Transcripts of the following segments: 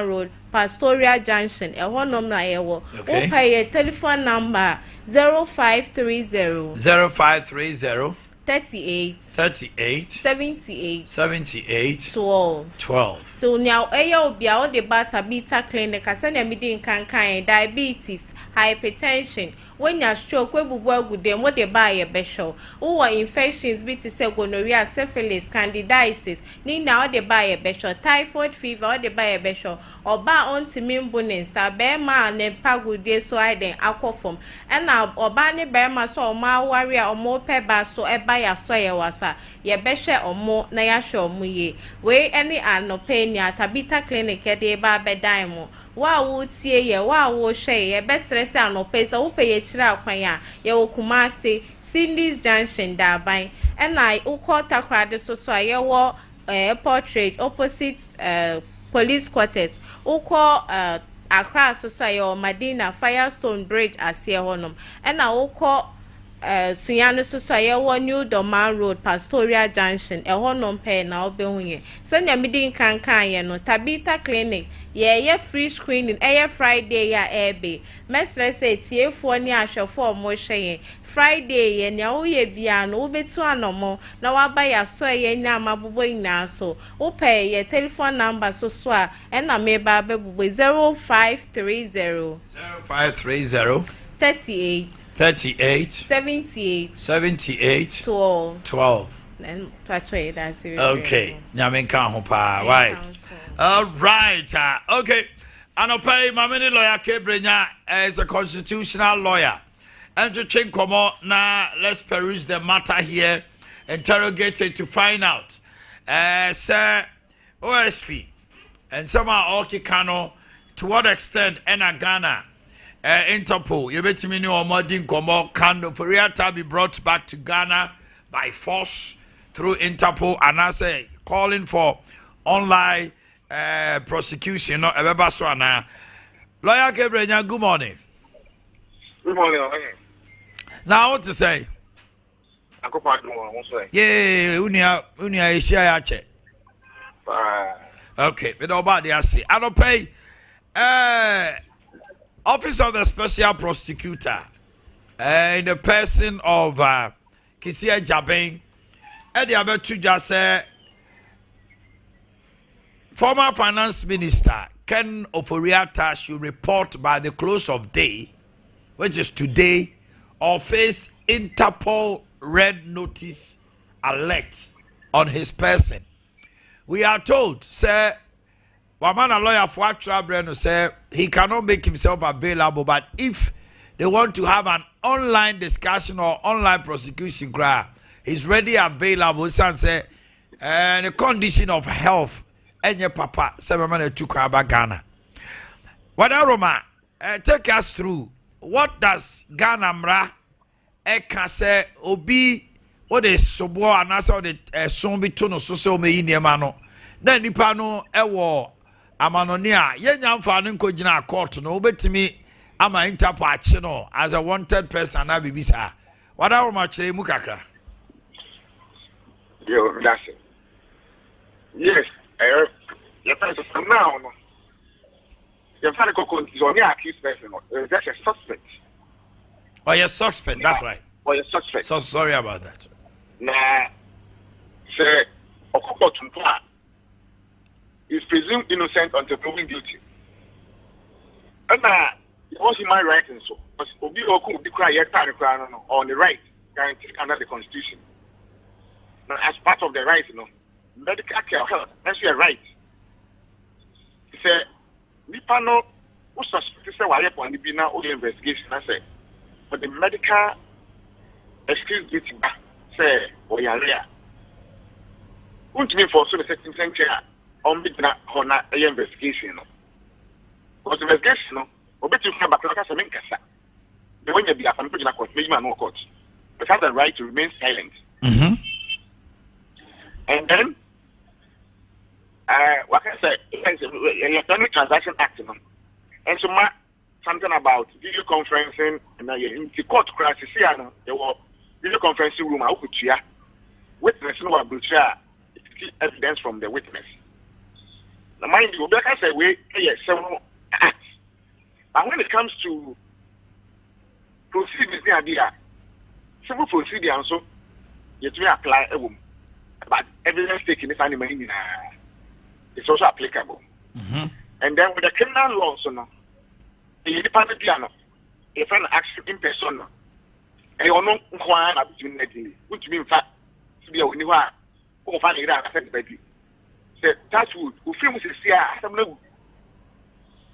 Road, Pastoral Junction, a honom na yewo. Okay. Telephone number 0530 38 78 12. So now eyo bia o de bata beta clinic asanya midin kan diabetes, hypertension, when you stroke we bubu agudem what they buy a besho. Who infections be to say gonorrhea, syphilis, candidiasis, ni na o de buy a besho, typhoid fever o de buy a besho, or ba on to mimbunin, sa bema ne pagude so I den aquaform. And now or ba ne bema so ma warrior or more peba so e buy a soya wasa, ye beshe or more na ya show muye. We any no pain ya tabita clinic e de ba bedaimo. Wa wo tie ye wa wo hwe ye besrese anope so wo peye kira kwan ya ye wo Kumasi Cindy's Junction Daban and I ukọ takrade so ye wo portrait opposite police quarters ukọ Accra so ye wo Madina Firestone Bridge ase honom and na ukọ Suyano so ye wo New Doman Road Pastoral Junction honom pe na obehu ye senya midin kan ye no Tabita Clinic ye free screening Friday ya ebe mesre say tiefo ni ahwefo mo hwe Friday ye nya wo ye bia no wo betu anomo na wa ba ya so ye nya mabubo ina so wo pe ye telephone number so a na me ba bebubo 0530 38 78 12. Then that's it. Okay. Nyamenka ho pa. Right. All right. Okay. Anope Mamini lawyer Kebrenya is a constitutional lawyer. And to check now let's peruse the matter here, interrogate it to find out. Sir OSP and somehow Okikano, to what extent Ghana Interpol, you bet me no modern Komo can for real to be brought back to Ghana by force through Interpol, and I say calling for online prosecution. No, Lawyer Gabriel, good morning. Good morning. Now what to say? Yeah, unia Iiadeakye. Okay, we don't about the see. I don't pay. Office of the Special Prosecutor, in the person of Kisia Jabin, and the other two just say former Finance Minister Ken Oforiatta should report by the close of day, which is today, or face Interpol red notice alert on his person. We are told, sir, Wamana lawyer for Breno say he cannot make himself available, but if they want to have an online discussion or online prosecution, he's ready available. Son say, and the condition of health, and your papa, 7 minutes to Ghana. What Roma, take us through. What does Ghana Mra Eka say obi what is sobo and answer the sombi tono so me in mano. Then nipano ewo amanonia yenya mfa no nkogina court no obetimi ama Interpol achi no as a wanted person na bibisa. What are my chere mu kakra? Yo, that's it. Yes, your person now no. Your father is only accused person. That's a suspect. Oh, you're suspect, that's right. Oh, you're suspect. So sorry about that. Nah, say, Okobotumpa is presumed innocent until proven guilty. And it was human rights and so. But Obi Oku be cry on the right guaranteed under the Constitution. Now, as part of the right, medical care health, that's your right. He said, Nipano, who suspected say why upon the bina or the investigation, I say, but the medical excuse duty say, or you're there. Won't be for so the second century on the Hona investigation. Because the investigation, or better have a class of Minkasa. The way you be a family court, maybe no court, but has the right to remain silent. Mm-hmm. And then, what can I say? Electronic Transaction Act, and so something about video conferencing and in the court crisis here, there were video conferencing room. How could you witness no evidence from the witness? Now, mind you, like I said, we several acts. But when it comes to procedures, the idea, civil procedure also, you to apply a woman. But evidence taken is animal it's also applicable. And then with the criminal law, so no, the independent piano, if an action in person, and you know, one between the which means, in fact, to be a new one, who find it out, I said, baby. Say, that's who films is here, some no.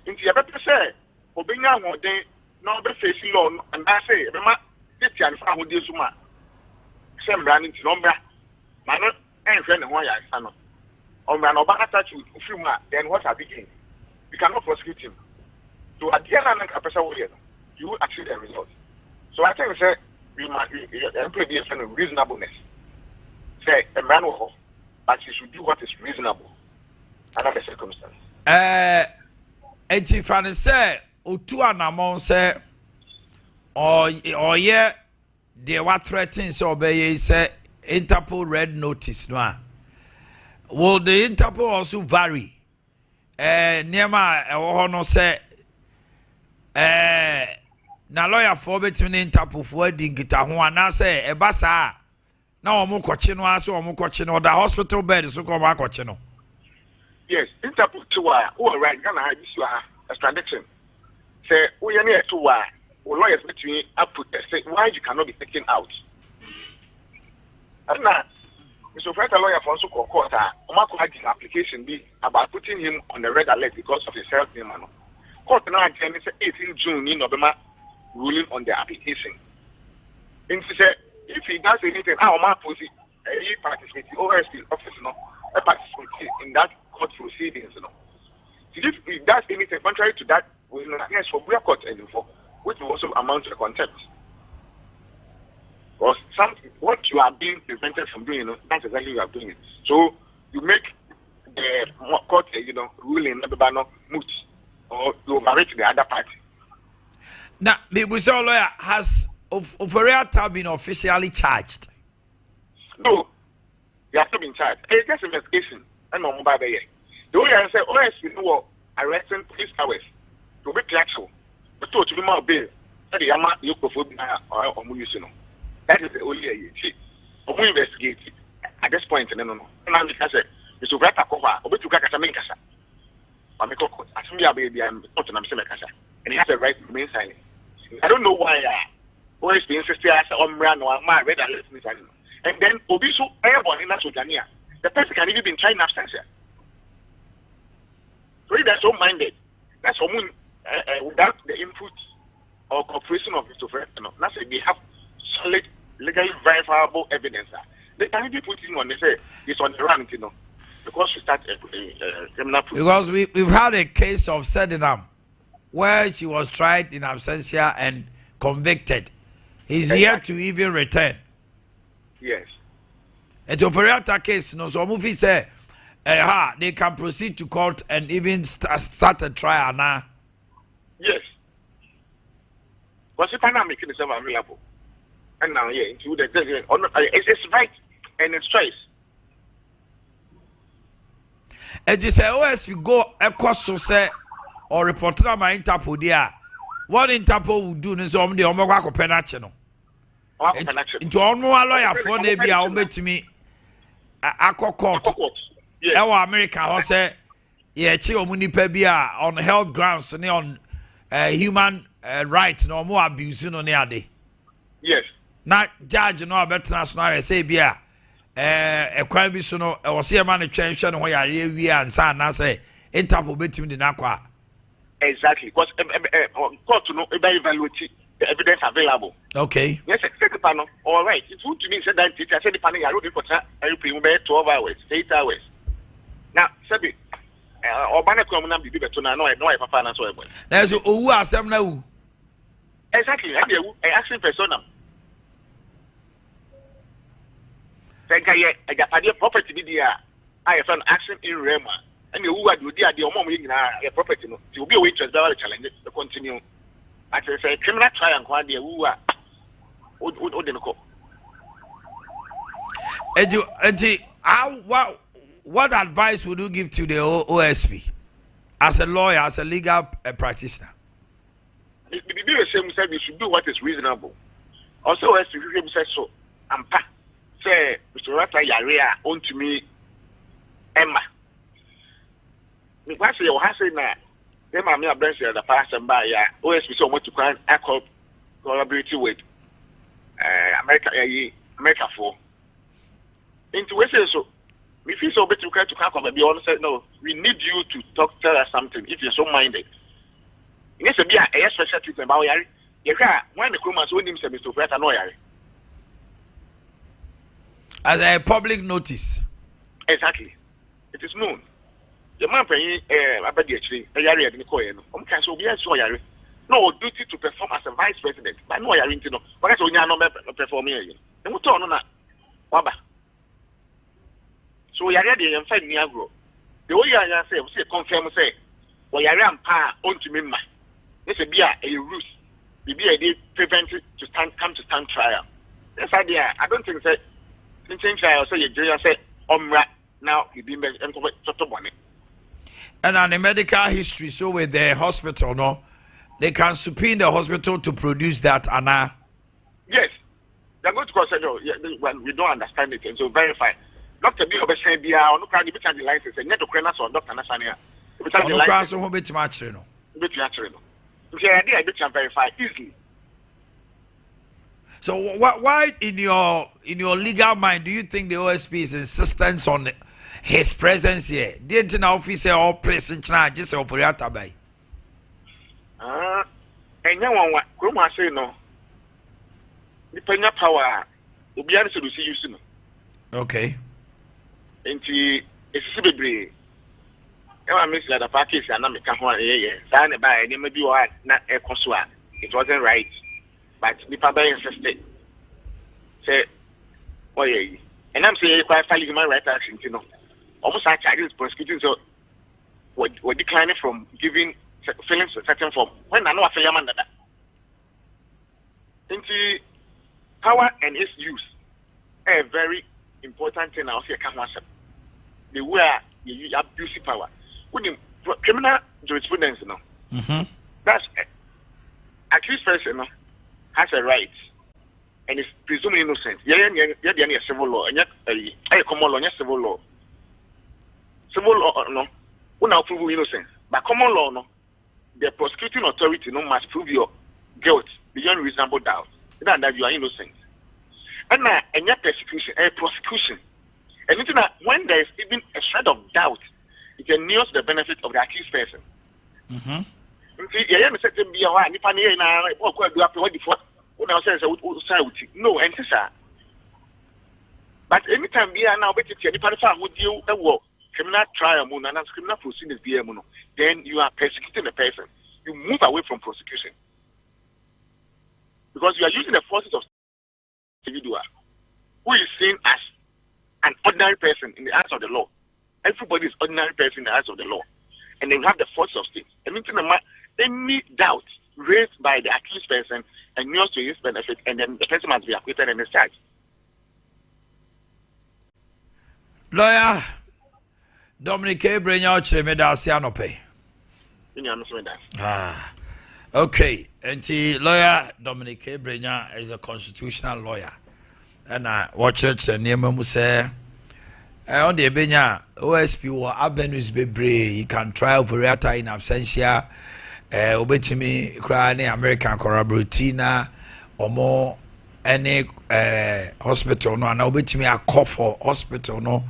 Into your better say, or being out one day, no be facing law, and I say, remember, this year, I found this woman. Same brand into number, man, and friend, and why I stand on. Or man, or back touch with Fuma, then what I begin. You cannot prosecute him. So at the end of the person, you will achieve the result. So I think say we must employ the kind of reasonableness. Say a man will, but he should do what is reasonable under the circumstance. And if I say, II2 say, or yeah, they were threatening so obey say Interpol red notice no. Will the Interpol also vary? Niema no say na lawyer for between Interpol for dingita ho ana say eba saa na omo kochi no aso omo kochi no the hospital bed so come akochi no. Yes, Interpol to who right Ghana this you extradition. Say we near to lawyers between up to say why you cannot be taken out. And now Mr. Fred, a lawyer for also court, Omako had his application be about putting him on the red alert because of his health name. Court now again is 18 June in November ruling on the application. And she said, if he does anything, our man he participates in the OSP office, participate in that court proceedings. If he does anything contrary to that, we will against for court and for which will also amount to contempt. Because what you are being prevented from doing, that's exactly what you are doing it. So you make the court, ruling, moot, or you overrate the other party. Now, the lawyer has Oforiatta been officially charged? No, he has not been charged. It's just investigation. And no mobile there. The way I say, OSP no arresting police hours to be actual, but to be more bail. That the Yama Yokophobia or Muyusino. That is the only we investigate at this point. No. And I'm because Mr. Brata cover, or to Kakasa Minkasa. I'm a cocoa, as we are baby, I'm not an Amsemekasa. And he has a right to remain silent. I don't know why always being insisted as Omran or my red alert. And then Obisu airborne in Sudania. The person can even be in China absence. So that's so minded. That's someone without the input or cooperation of Mr. Brata. That's they have solid, legally verifiable evidence. They can be put in on they say it's on the run, because we start a criminal process. Because we've had a case of Sedinam where she was tried in absentia and convicted. He's here to even return. Yes. And to Oforiatta case, so movie say they can proceed to court and even start a trial now. Yes. Because if I'm not making itself available. And now, it's right and it's choice. And you say, if you go across to say or report to my Interpol there, what Interpol will do is the Omega Penachino. Into all more lawyer for they be our to me. I court. Our America, say, Chio Munipebia on health grounds and on human rights, no more abuse on the day. Yes. Not judge no better national say bia a kwan bi so no wo se ma ne twenhwe no ho ya wi ansa na say Interpol betim di nakwa. Exactly, because court no evaluate the evidence available. Okay. Yes, second panel. All right, it's good to me said that teacher said the panel you for you pay 12 hours, 8 hours. Now, sabi Obana communal be better na no I papa na so e boy. There's owu asem na wu. Exactly, I asking persona. I got a property video. I have an action in Rema. And you are the mom in a property. To be a waitress, that challenge to continue. I say, criminal trial and quite who are. what advice would you give to the OSP as a lawyer, as a legal practitioner? The same said we should do what is reasonable. Also, as you said so, say Mr. Rata Yarea on to me, Emma. Because you have said that, then I'm not blessed the past and by OSP so much to cry, I collaborate with America for. Into we say so. We feel so bad to try to come and be honest. No, we need you to tell us something if you're so minded. Yes, be a special treatment about Yari. When the Kumas win him, Mr. Freta no Yari. As a public notice. Exactly. It is known. The man paying actually a Yari at Nicoya. So we are so Yari. No duty to perform as a vice president, but no Yari to know. But that's only no performing. And we turn on that. Waba. So Yari the young fight Niagro. The way I say, we confirm say, well, Yari and Pa on to me. This will be a ruse. The BID prevented to come to stand trial. That's idea. I don't think that since trial say you say now you be and on the medical history, so with the hospital, no, they can subpoena the hospital to produce that, Anna. Yes, they're going to consider when we don't understand it, and so verify. Doctor B. Obeshan Bia, or no crowd, the license, and yet to Krenas or Dr. Nasania. No class who bit much, no. The idea I can verify easily. So why in your legal mind do you think the OSP's insistence on his presence here? Didn't an officer or prison charges of Riata Bay? And no one Gruma say no. The Pena power will be able to see you soon. Okay. And it's Sibibri. I miss the package and I'm a Sana by maybe not a consular. It wasn't right. But the Papa insisted. Say, oh yeah. And I'm saying quite filing human rights action, you know. Almost like charges prosecuting so we're declining from giving feelings a certain form. When I know a fair man that. Into power and its use. A very important thing I say can answer. The way you abuse power. Criminal jurisprudence, you know. Mm-hmm. That's accused person has a right and is presumed innocent. Yeah, civil law and yet a common law, civil law. Civil law, no, will now prove innocence. But common law, no, the prosecuting authority no must prove your guilt beyond reasonable doubt that you are innocent. And yet prosecution. And it's that when there is even a shred of doubt, it ensures the benefit of the accused person. Mm-hmm. No, and but anytime we are now with you criminal trial, criminal proceedings, then you are persecuting the person. You move away from prosecution because you are using the forces of individual who is seen as an ordinary person in the eyes of the law. Everybody is ordinary person in the eyes of the law. And they have the force of state. And any doubt raised by the accused person and yours to his benefit, and then the person must be acquitted and discharged. Lawyer Dominic Abia Chemedasianope. Okay. And lawyer Dominic Abia is a constitutional lawyer. And I watch it and say on the Benya OSP or avenues bebre, he can try for Riata in absentia, obetimi crying American corroboratina or more any hospital no, and obetimi a call for hospital no,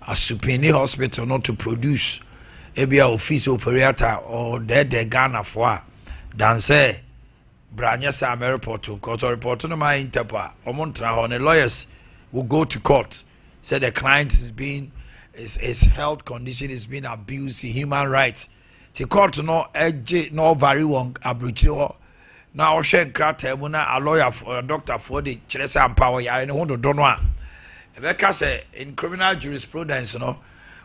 a supini hospital not to produce Abia official for Riata or dead Ghana for than say Branyasa Ameriport because report no my interpa or Montra on the lawyers will go to court. Said the client is being his health condition is being abused, human rights. The court no edge no very wrong abrucho. Now Shen Crate a lawyer for a doctor for the Chelesa and Power ya and want to don't want. Rebecca say in criminal jurisprudence, no,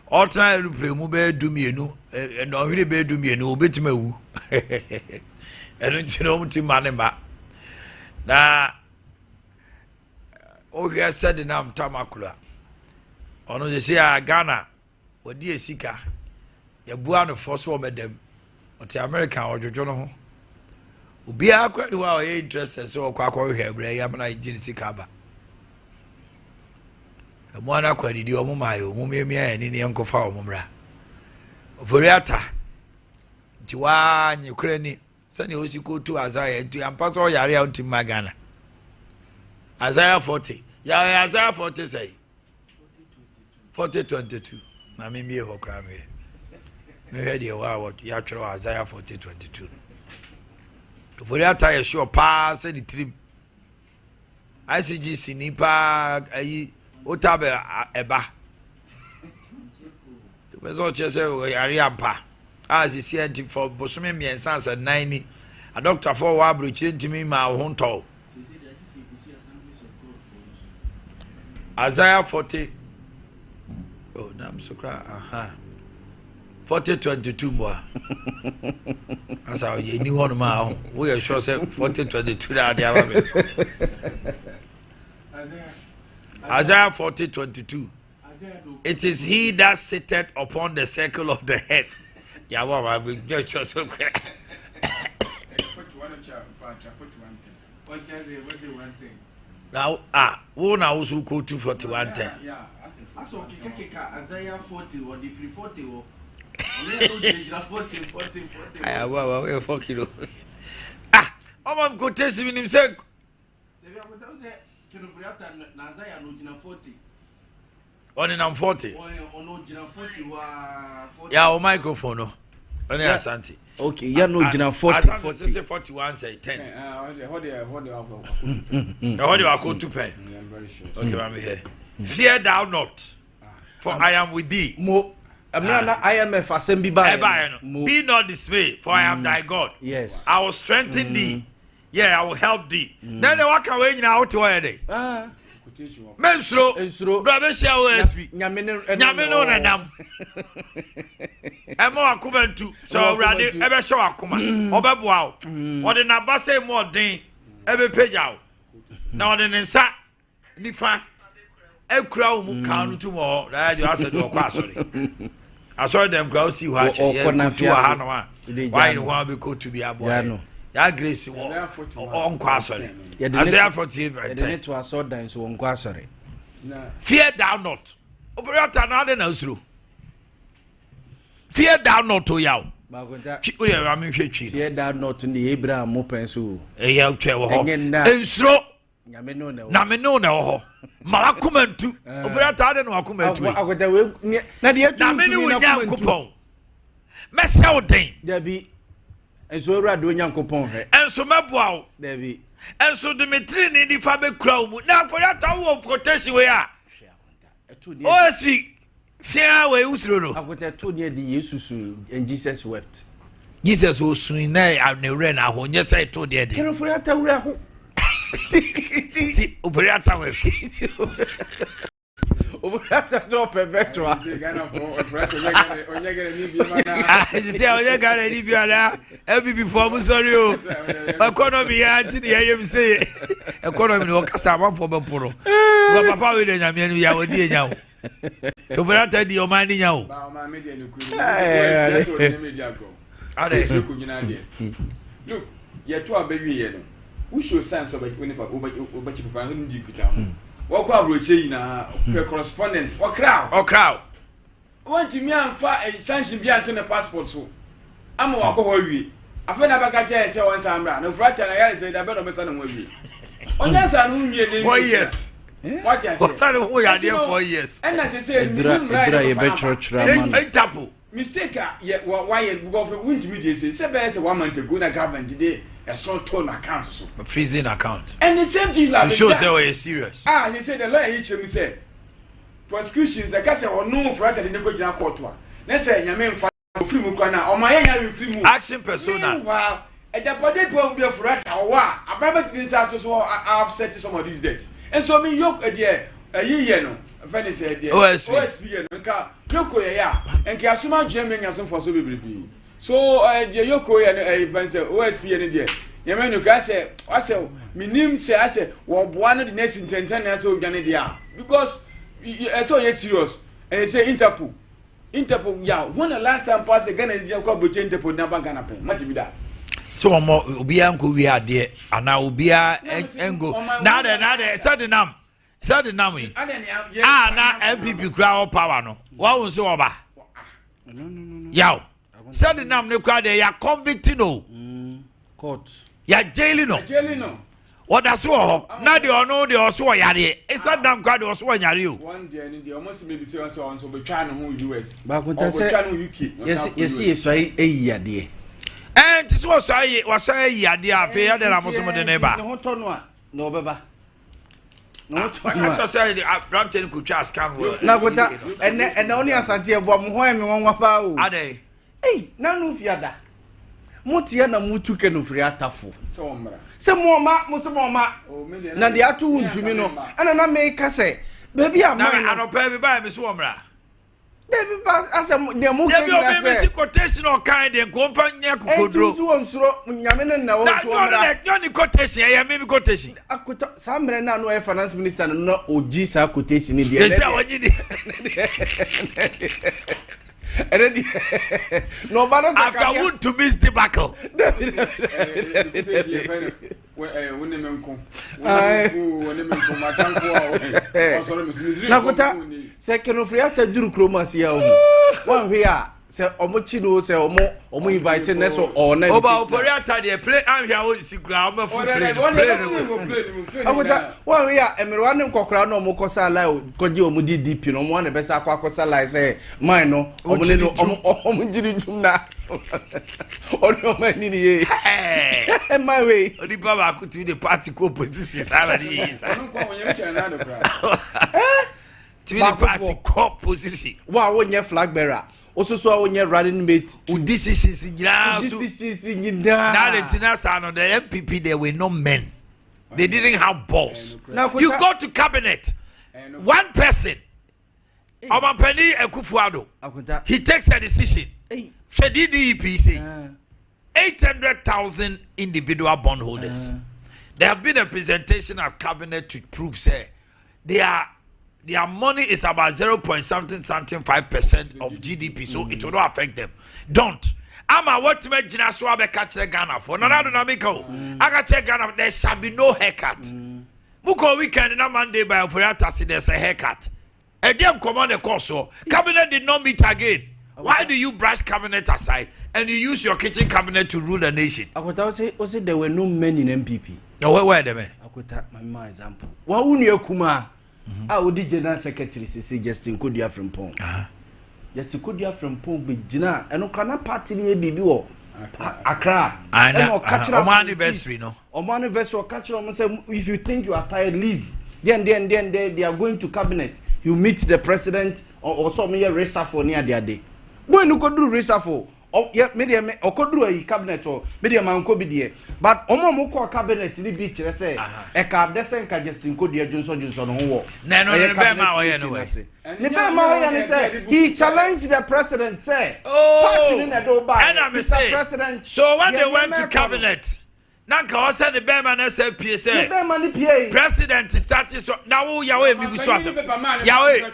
alternate remove do me no and no really be do me no bit me. And don't you know to manema. Now oh he said the name Tamakula. Ono de say Ghana odi esika ya bua no force wo medam oti America odwojo no ho obi akwa ni wa ye interested so kwa hwe abra ya na ejiri sika ba mo ana kwa didi o mo mayo mo miemia ni ne enkofa o mo mra oforiata nti wa nyekure ni sani osiko tu Isaiah nti ampa so yare ya nti magana Isaiah 40 ya Isaiah 40 say 40:22 na me mie ho kra me hear the wa ya twere Isaiah 40:22 oforiata ye sure pa se di trim ICGC ni pa ayi otabe eba to bezo chese yare ampa as is here for bosome miensa as 9 a doctor for wa abrochi ntimi ma ho nto Isaiah 40 oh nam sukra 40:22 boa asa ye ni hono ma ho we are sure say 40:22 na dia ba me Isaiah 40:22 it is he that sitteth upon the circle of the head. Yeah, well, I will get you so quick. Now, who now who go to 41:10? Yeah, I saw Isaiah 40 or the 340 or 40. Well, we're fucking. I'm going to test him in himself. On in 40. Yeah, o microphone no. Only asante. Okay, yeah no gina 40. 41 say 10. Hold you are going to pay. I'm very sure. Okay, I'm here. Fear thou not, for I am with thee. IMF assembly by. Be not dismayed, for I am thy God. Yes. I will strengthen thee. Yeah, I will help thee. Then they walk away now to where they. Mensro, brother shall OSP. Nyameno na nam. Emo akumentu. So rade ebe show akuma. Obeboa o. Ode na base mo den ebe pagya o. Na ode nsa nifa ekura o mu kan tu mo. Na you ask do kwa asori. Asori dem kra o si ho ache. Ye tu ha no a. Why no one be go to be aboy. Ya grace wo on kwa asori. Isaiah 48:10. The net was so down so on kwa asori. Fear thou not. Over your turn na usro. Fear thou not to yaw. Fear thou not in the Abraham open so. Ya twa wo ho. Ensro. Na me no na wo ho. Mara komantu. Over your turn na komantu. Na de na me ni wo nyankopon. Mesa wo den. There be enso ewura do nyankopon he. Enso meboa wo. There be enso Dimitri ni di fa be kura mu. Na for your turn wo quotation we a. Oh speak. Fear we usro no. Akwete to near the Jesus and Jesus wept. Jesus was soon na anewre na ho nye say to de de. Kero for ata wura ho. Ti operata wept. Operata to perfecto. Gana for operata onye gere ni bi mana. Say onye gere ni bi ala. E bi before mu sorry o. Economy ya ti de yem say. Economy no kasa amfo be poro. Go papa we de nyame ni ya odi enya o. Operata di Omanhene Yaw. Ba Omanhene media no kuru. That's what the media go. Ade ku nyina de. Look, ye to abawie ye no. Who show sense of when obachi papa ndi kuta ho. Wo kwa abroche yina correspondence o crowd. Want me amfa sanction bi anto ne passport so. Ama wakọ ho wie. Afa na baka che se won samra. No frata na yare se da be no mesa na ho wie. Onya sa no wie ne. 4 years. What you say? What's that? Who are there 4 years? And as I said, mistake. Yeah, why you go for winter media? Say, say 1 month ago, na government today a sort tone account so a freezing account. And the same thing like to show they were serious. He said the lawyer he said prosecutions. I can't say or no for that in the go court one. Let's say nyame mfa free mu kwa na Omanhene free mu. Action persona. Wow. And the body will be for that or what? About this after so I have set some of these dates. And so me yok a year no when said OSP no ka yoko ya and ka asuma German yaso for so be so the yoko ya no say OSP no there ye me no ka say I say minim say I say wo boa no the next intention na say odwane there because so you serious and say Interpol Interpol, yeah. When the last time passed again, you call between Interpol, never gonna pay. Much be that. So, Ubia and Kubia, dear, and now Ubia and go. Now, said the name. Said the name. Now MPP crowd power. No, what was over? No. Yaw. Said the name, no crowd, they are convicted. No. Court. Ya jailing. No. What that's all. Now they all know they also are yari. It's that damn crowd also are yari. One day, they almost maybe say on so be trying who US. But when they say yes, yes, Iiadeakye. And this was I Iiadeakye Abia that I was the neighbor. No, Baba. No, I just said I'm telling you, just come. Now, and only as I tell you, one wapa. Are they? Hey, none of yada. Motiana mutu kenufriata fo. Se moma, na de atu untumi no. Ana na make say, baby am na no pay me buy me so omra. Baby pass asem de mu ke na say. Baby quotation o kind de ko mfa nya kokodro. Etu onsuro nyame ne na wo to omra. Na ni quotation ya me quotation. Akota samre na no finance minister no oji sa quotation ni de. Yes, oji di. No, but after wood to miss the buckle. Nakota second of reactor duru chromacy one here say omochino say omo invite neso or na oba operator dey play am here o sikura omo fu play akota one here emerwa ne nkokora na omo kosa lai koje omo di DP no omo na besa akwa lai say mine no omo ne no omo jiri dum na ono mani ni ye my way odi baba akutu the party co position sala ni is ono kwa onye mcha na do kra to the party co position wa wonye flag bearer ososo wonye running mate decisions nyina na the tinasa no the MPP they were no men, they didn't have balls. You go to cabinet, one person Omanhene Yaw, he takes a decision. DDP say 800,000 individual bondholders. There have been a presentation at cabinet to prove say their money is about 0.something 5% of GDP, so it will not affect them. Don't. Ama what to make Jina Swabe catch the Ghana for? No, I can check Ghana. There shall be no haircut. Muko weekend in a Monday by Ofuriata see there's a haircut. And then command the course. So cabinet did not meet again. Why do you brush cabinet aside and you use your kitchen cabinet to rule the nation? I would say there were no men in MPP. No, where were the men? I could take my example. Wa uni Kuma. I would general secretary say Justin Kodia from Pong. Justin Kodia from Pong be Jina and Okana party ni bibi wo Accra. And Oman anniversary no. Oman anniversary catch them say if you think you are tired leave. Then they are going to cabinet. You meet the president or some here reshuffle near their day. Boy no could do reshuffle. Oh yeah, media or could do a cabinet or media man could be there. But Omo cabinet ni be say a cab desen ka Justin Kodia Johnson who he challenged the president say Mr. President. So when they went to cabinet Nanka was the Bearman SLPSA. President started so now Yahweh Mibuswas. Yahweh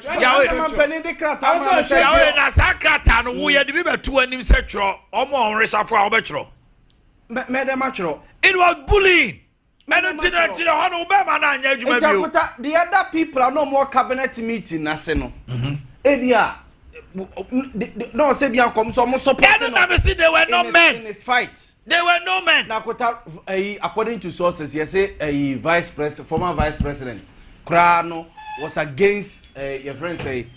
Nasakatan, we had to be 2 and him sector or more resa for our metro. It was bullying. The other people are no more cabinet meeting, Naseno. Edia. No, Sebian comes almost supporting. There were no men in this fight. There were no men. According to sources, you say a former vice president, Krano was against your friend say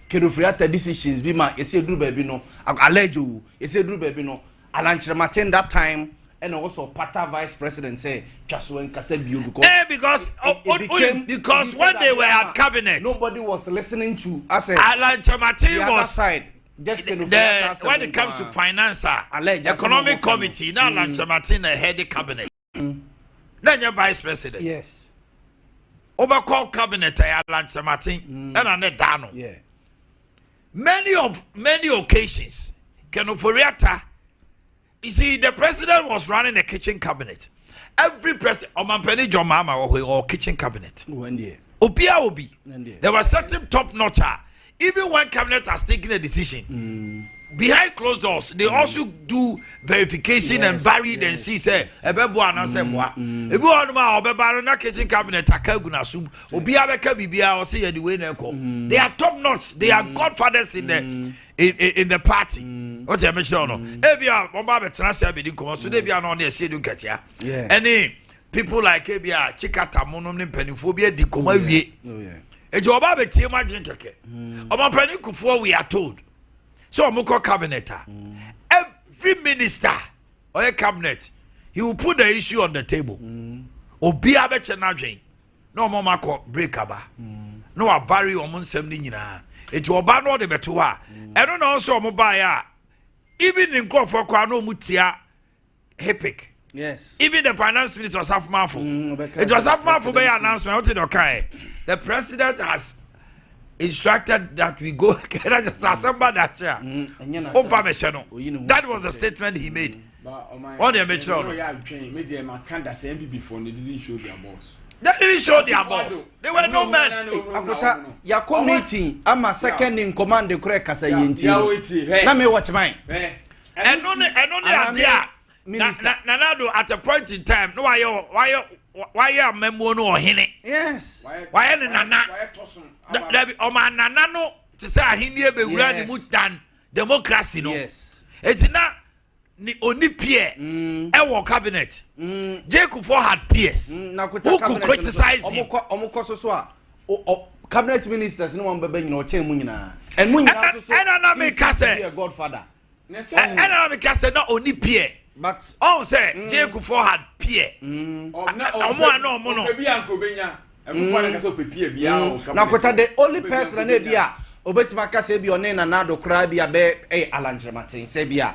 Kenufriata decisions. Bima, you say Drew Babino, Alejo, you say Drew Babino, Alan Martin that time. And also, Pata vice president say just when Kasebiu because when they were at cabinet, nobody was listening to. I said, Alan Martin was side. Just when it comes to finance, economic committee. Now, Alan Martin head the cabinet. Then your vice president. Yes. Overcall cabinet, Alan Martin, and Anne Dano. Yeah. Many occasions, Kenuforiata. You see, the president was running a kitchen cabinet. Every president, Omanhene Yaw or kitchen cabinet. One year. Obia Obi. There was certain top notcher. even when cabinet has taken a decision, behind closed doors, they also do verification and vary and see say ebebo anase boa. Ebi on ma obebaro na kitchen cabinet akaguna sum. Obi abeka bibia o say ye the way na ko. They are top notch. They are godfathers in the party. What you mention no? Ebia omba betena say be di ko so ebia no na say do ketia. Any people like ebia chikata monom ne mpanifo bi di ko ma wie. Ejo oba betie ma dwen keke. Oba panikufo we are told. So Moko cabinet, every minister or a cabinet, he will put the issue on the table. Obi abeche na dwen. No mama ko break aba. No a vary omon semni nyina. It will ban all the beto ha. And no also mobile. Even in go for kwa no mutia hepic. Yes. Even the finance minister was half mouthful. It was half mouthful by announcement. What did okay? The president has instructed that we go just assemble that chair. That was the statement he made. What they mentioned. They didn't show their boss. They didn't show their boss. They were no men. Yako meeting. I'm a second in command. The correct as a yinti. Let me watch mine. And only idea. Nanado at a point in time. No, why are memo no hine? Yes. Why nana? Oman nana to say hine be run mutan democracy no. Yes. It's not ni oni peer e cabinet. Jacob for had peers who could criticize him. Omo so a cabinet ministers no one bebe nyina o chen mu nyina. And mu nyina so na make say godfather. And na make say na oni peer. But oh say Jacob for had peer. No. Now the only person na bia obetima ka say bia one na nado kra bia be alanjrematin say bia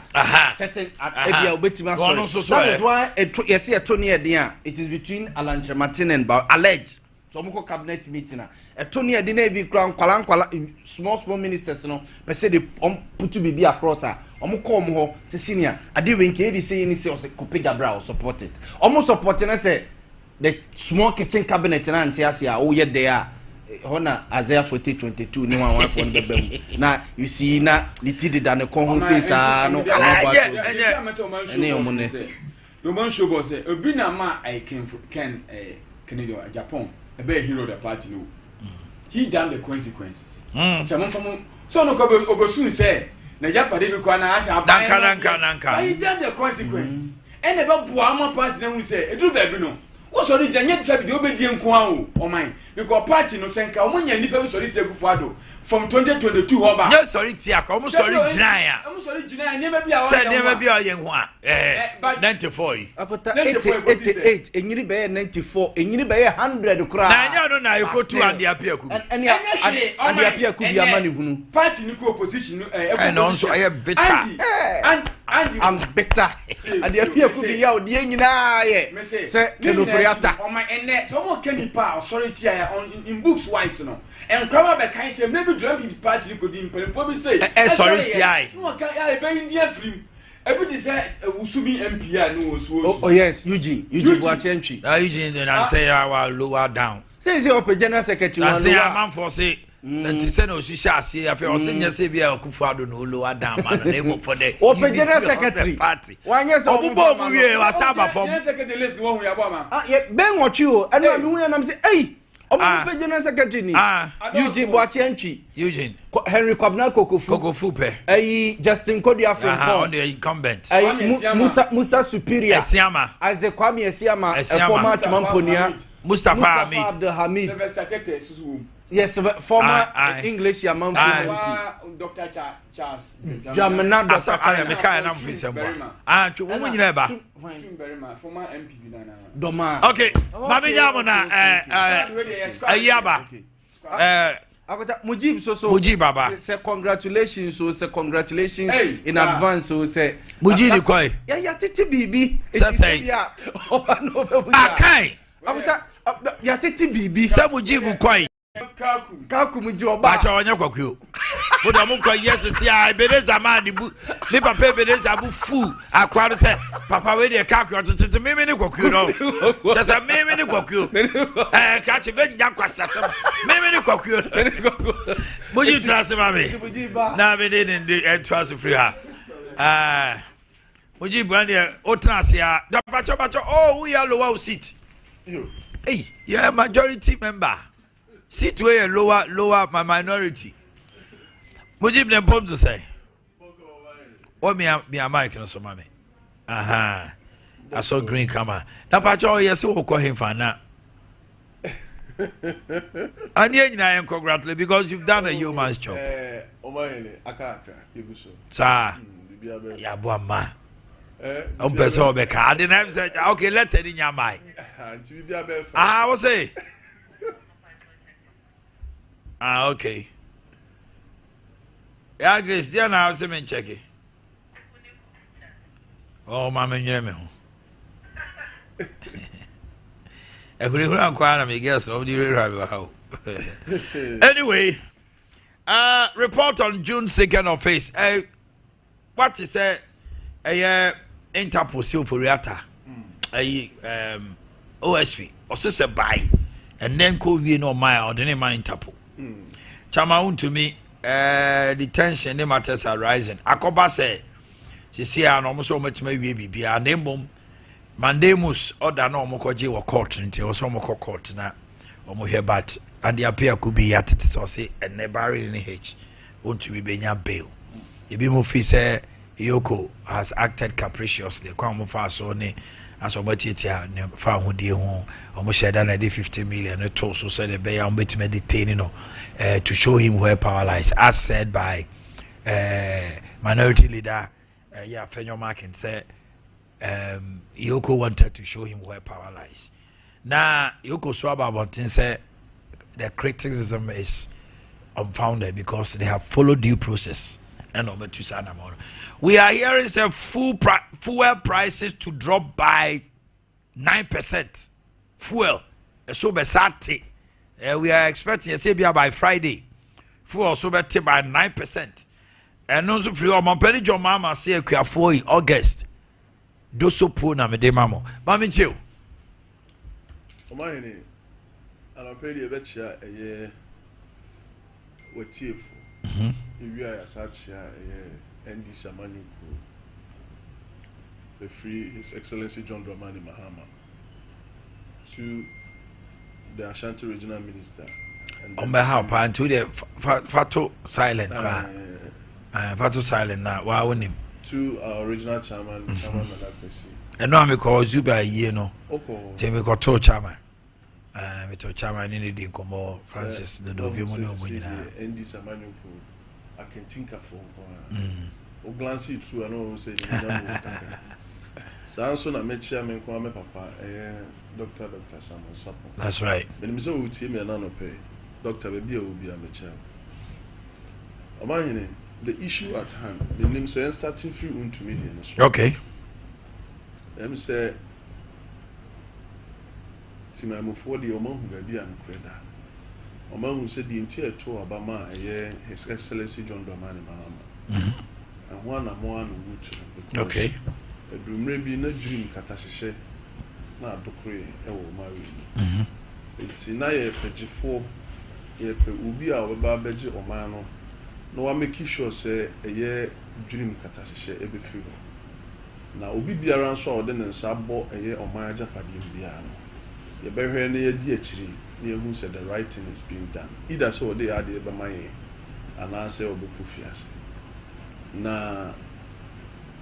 certain bia obetima so that is why you see a Tony Eden it is between alanjrematin and alleged so moko cabinet meeting a Tony Eden na bi kra kwala small ministers no pe say they put to be across omo ko omo ho se senior ade we nke dey say ni say o se kopega bra support it omo support na say the small kitchen cabinet na antiasia o ye there hona Isaiah 40:22 ni wan wan bebem na you see na litidi da ne kon ho say sa no any omone you man show boss say obi na ma I can Canada Japan a be hero the party no he done the consequences so no ko obosun say na Japan be ko na asa danka he done the consequences and the boama party na hu say edu ba bi no wo so ri janye tsabi de obedie nko an o man because party no senka o munya nipa bi so ri tegu fado from 2022 hoba yes sorry tia ko mo sorry ginan ne ba bia o ye ho a 94 apota 88 enyiri be 94 enyiri be 100 kura na nya no na ekotu ande apia kubi ande apia kubi amani hunu party ni ko opposition and also I am bitter and I'm bitter ande apia kubi ya odi nyina ye se kenofriata o ma enne so mo kanipa authority in books wise no and craba be kan say maybe the party go di impelfo bi say sorry ti no kan ya be India film everything say usumi MPR no so oh yes Eugene Boakye entry Eugene then say our lower down say up general secretary one say am for say and say no shisha ase afi o say nya say bia Akufo-Addo no lower down man na ebo for the general secretary party one yes obubo mu wie wasaba from general secretary list wo hu ya bo ma ben watch you and me hu ya nam say hey omo general secretary ni Eugene Boakye entry Eugene Henry Kwabena Kokofu pe Justin Kodia from on the incumbent Musa Superior Esiama Isaac Kwame Esiama former Chumamponia Mustafa Hamid yes former English Yamam Dr. Charles Jamana Dr. former MP Doma okay mami yamona Ayaba Mujib baba say congratulations in advance so say Mujib koi ya titi bibi say akai ya titi bibi say Mujib koi Kaku muji oba acha onye kwakuo bodo mu kwa yes si a Ebeneza man bu ni papa Ebeneza bu fu akwa se papa we de kaku tete meme ni kwakuo no sasa meme ni kwakuo ka che be nya kwasa meme ni kwakuo you trust me? Now we didn't trust free her. Would you brand here? Otrasia, the pacho, oh, we are lower seat. Hey, you're a majority member. Sit where lower my minority. Would you be important to say? What me a mic and so mammy? Aha. I saw green camera. Now, Pacho, yes, we'll call him for now. And yet, I am congratulated because you've done a human's job. Omanhene, I can't cry. Sir, Yabuama. Person be card and I said, okay, let it in your mind. I will say. Okay. Yeah, Grace, dear, now I'm saying check it. Oh, Mamma, you know. Anyway, report on June 2nd of face. What is a Interpol seal for Riata? OSP or sister buy and then call you no my or the name Interpol. Chama to me, detention, the matters are rising. Akoba say, she see an almost so much maybe be a name. Mandemus order no more koji or court until some more court na or here but and the appear could be at it or say and never in H won't to be benya bail. If you move say Yoko has acted capriciously, come fast only as a much it found who dear home almost said that 50 million a toast so said the bay on bit meditating to show him where power lies, as said by minority leader Fenyo Markin said. Yoko wanted to show him where power lies. Now, Yoko Swaba Bontin said the criticism is unfounded because they have followed due process. And we are hearing some fuel prices to drop by 9%. Fuel. So besati. We are expecting a by Friday. Fuel also by 9%. And also free on my penny John Mama say for August. Doso po na me de mamo. Mami chiu. Omanhene, ana pedi e betcha eye watiefo. Ewia ya sachia eye ND Samani ko. The free His Excellency John Dramani Mahama to the Ashanti Regional Minister. On behalf and to the Fato silent. Fato silent na wa wonim. To our original chairman Malapesi. And now I call Zuba ye no. Tim we got two chairman. We to chairman in the Incomo Francis the Dovimono winner. ND Samani I can think of for glance it through and all say Sanson I met chairman Kwame Papa Dr. Samuel Sapo. That's right. But me so we team me nano pay. Dr. Baby will be a chair. Omanhene, the issue at hand, the name says starting free to me. Okay. Let me say, Timamo for the Oman who be an creda. Oman who said the entire tour Obama, His Excellency John Dramani Mahama. And one and one would. Okay. A dream may be no dream catashe, not to create a marry. It's in a page 4, ye ubi our babaji or mano. No one make sure say a year dream catashe every few. Now ubi be around so then and sabo a year or my Japadim biano. You better near DH near who said the right thing is being done. Either so they are the Bamaye and answer Obukufias. Na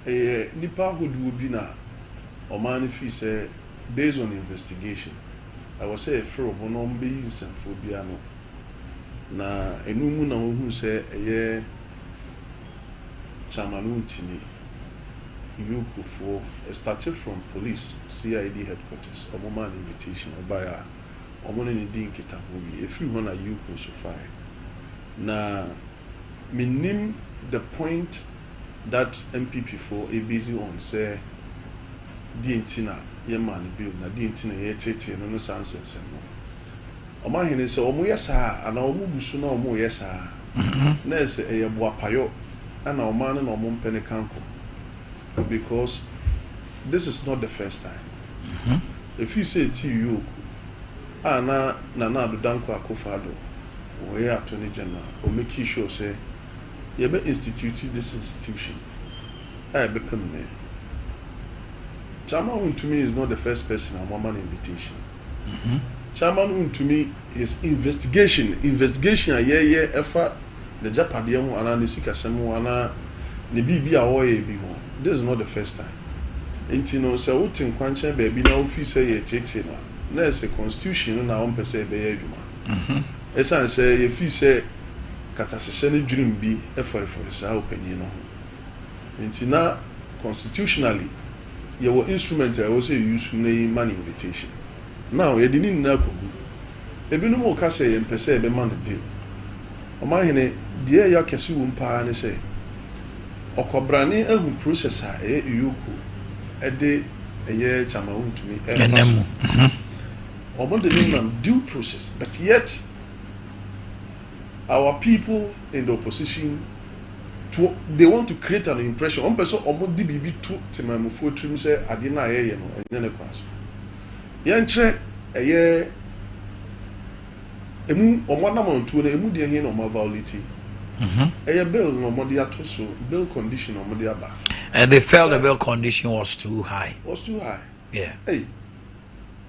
a nipa who do be na or man if he say based on investigation. I was say a fear of non beings and phobiano. Na enumu na who say a year Chamanuntini. You for started from police, CID headquarters, or Oman invitation, or by a Omanhene Yaw, if you want to you so far. Na minim the point that MPP for a busy on say Dientina, ye man bill, na Dientina ye tete, and no sense. Omanhene say, Omo yesa, and Omo busuna Omo yesa. Nurse a Boakye, and our man and Omo Penicanco. Because this is not the first time. If you say to you, na do danko akufado, we are Attorney General, or make sure say, you be institute this institution. I be permanent. Chairman to me is not the first person on woman invitation. Chairman to me is investigation. Investigation a year effort the Japadian and the Sikasemu and the BB away. This is not the first time. Intino say utin kwanche baby na office ye tete na na say constitution na on pese be ye adwuma. Esan say ye fi say katasese ne dream bi e for sa opinion no. Intina constitutionally ye were instrument I was use na man invitation. Now ye didn't na kogu. Ebi no mo ka say ye pese be man bill. Omanhene die ya kesi wo mpa ne say okobrane ahu process a yuku ede eye chama untumi enemu omo the name due process, but yet our people in the opposition they want to create an impression one person omo di bibi to temamufo trim say ade na ayeye no enye ne kwaso ye nkyere eye emu omo na mantu na emu de he no ma violate bill no more bill condition no more. And they felt the bill condition was too high. Was too high. Yeah. Hey,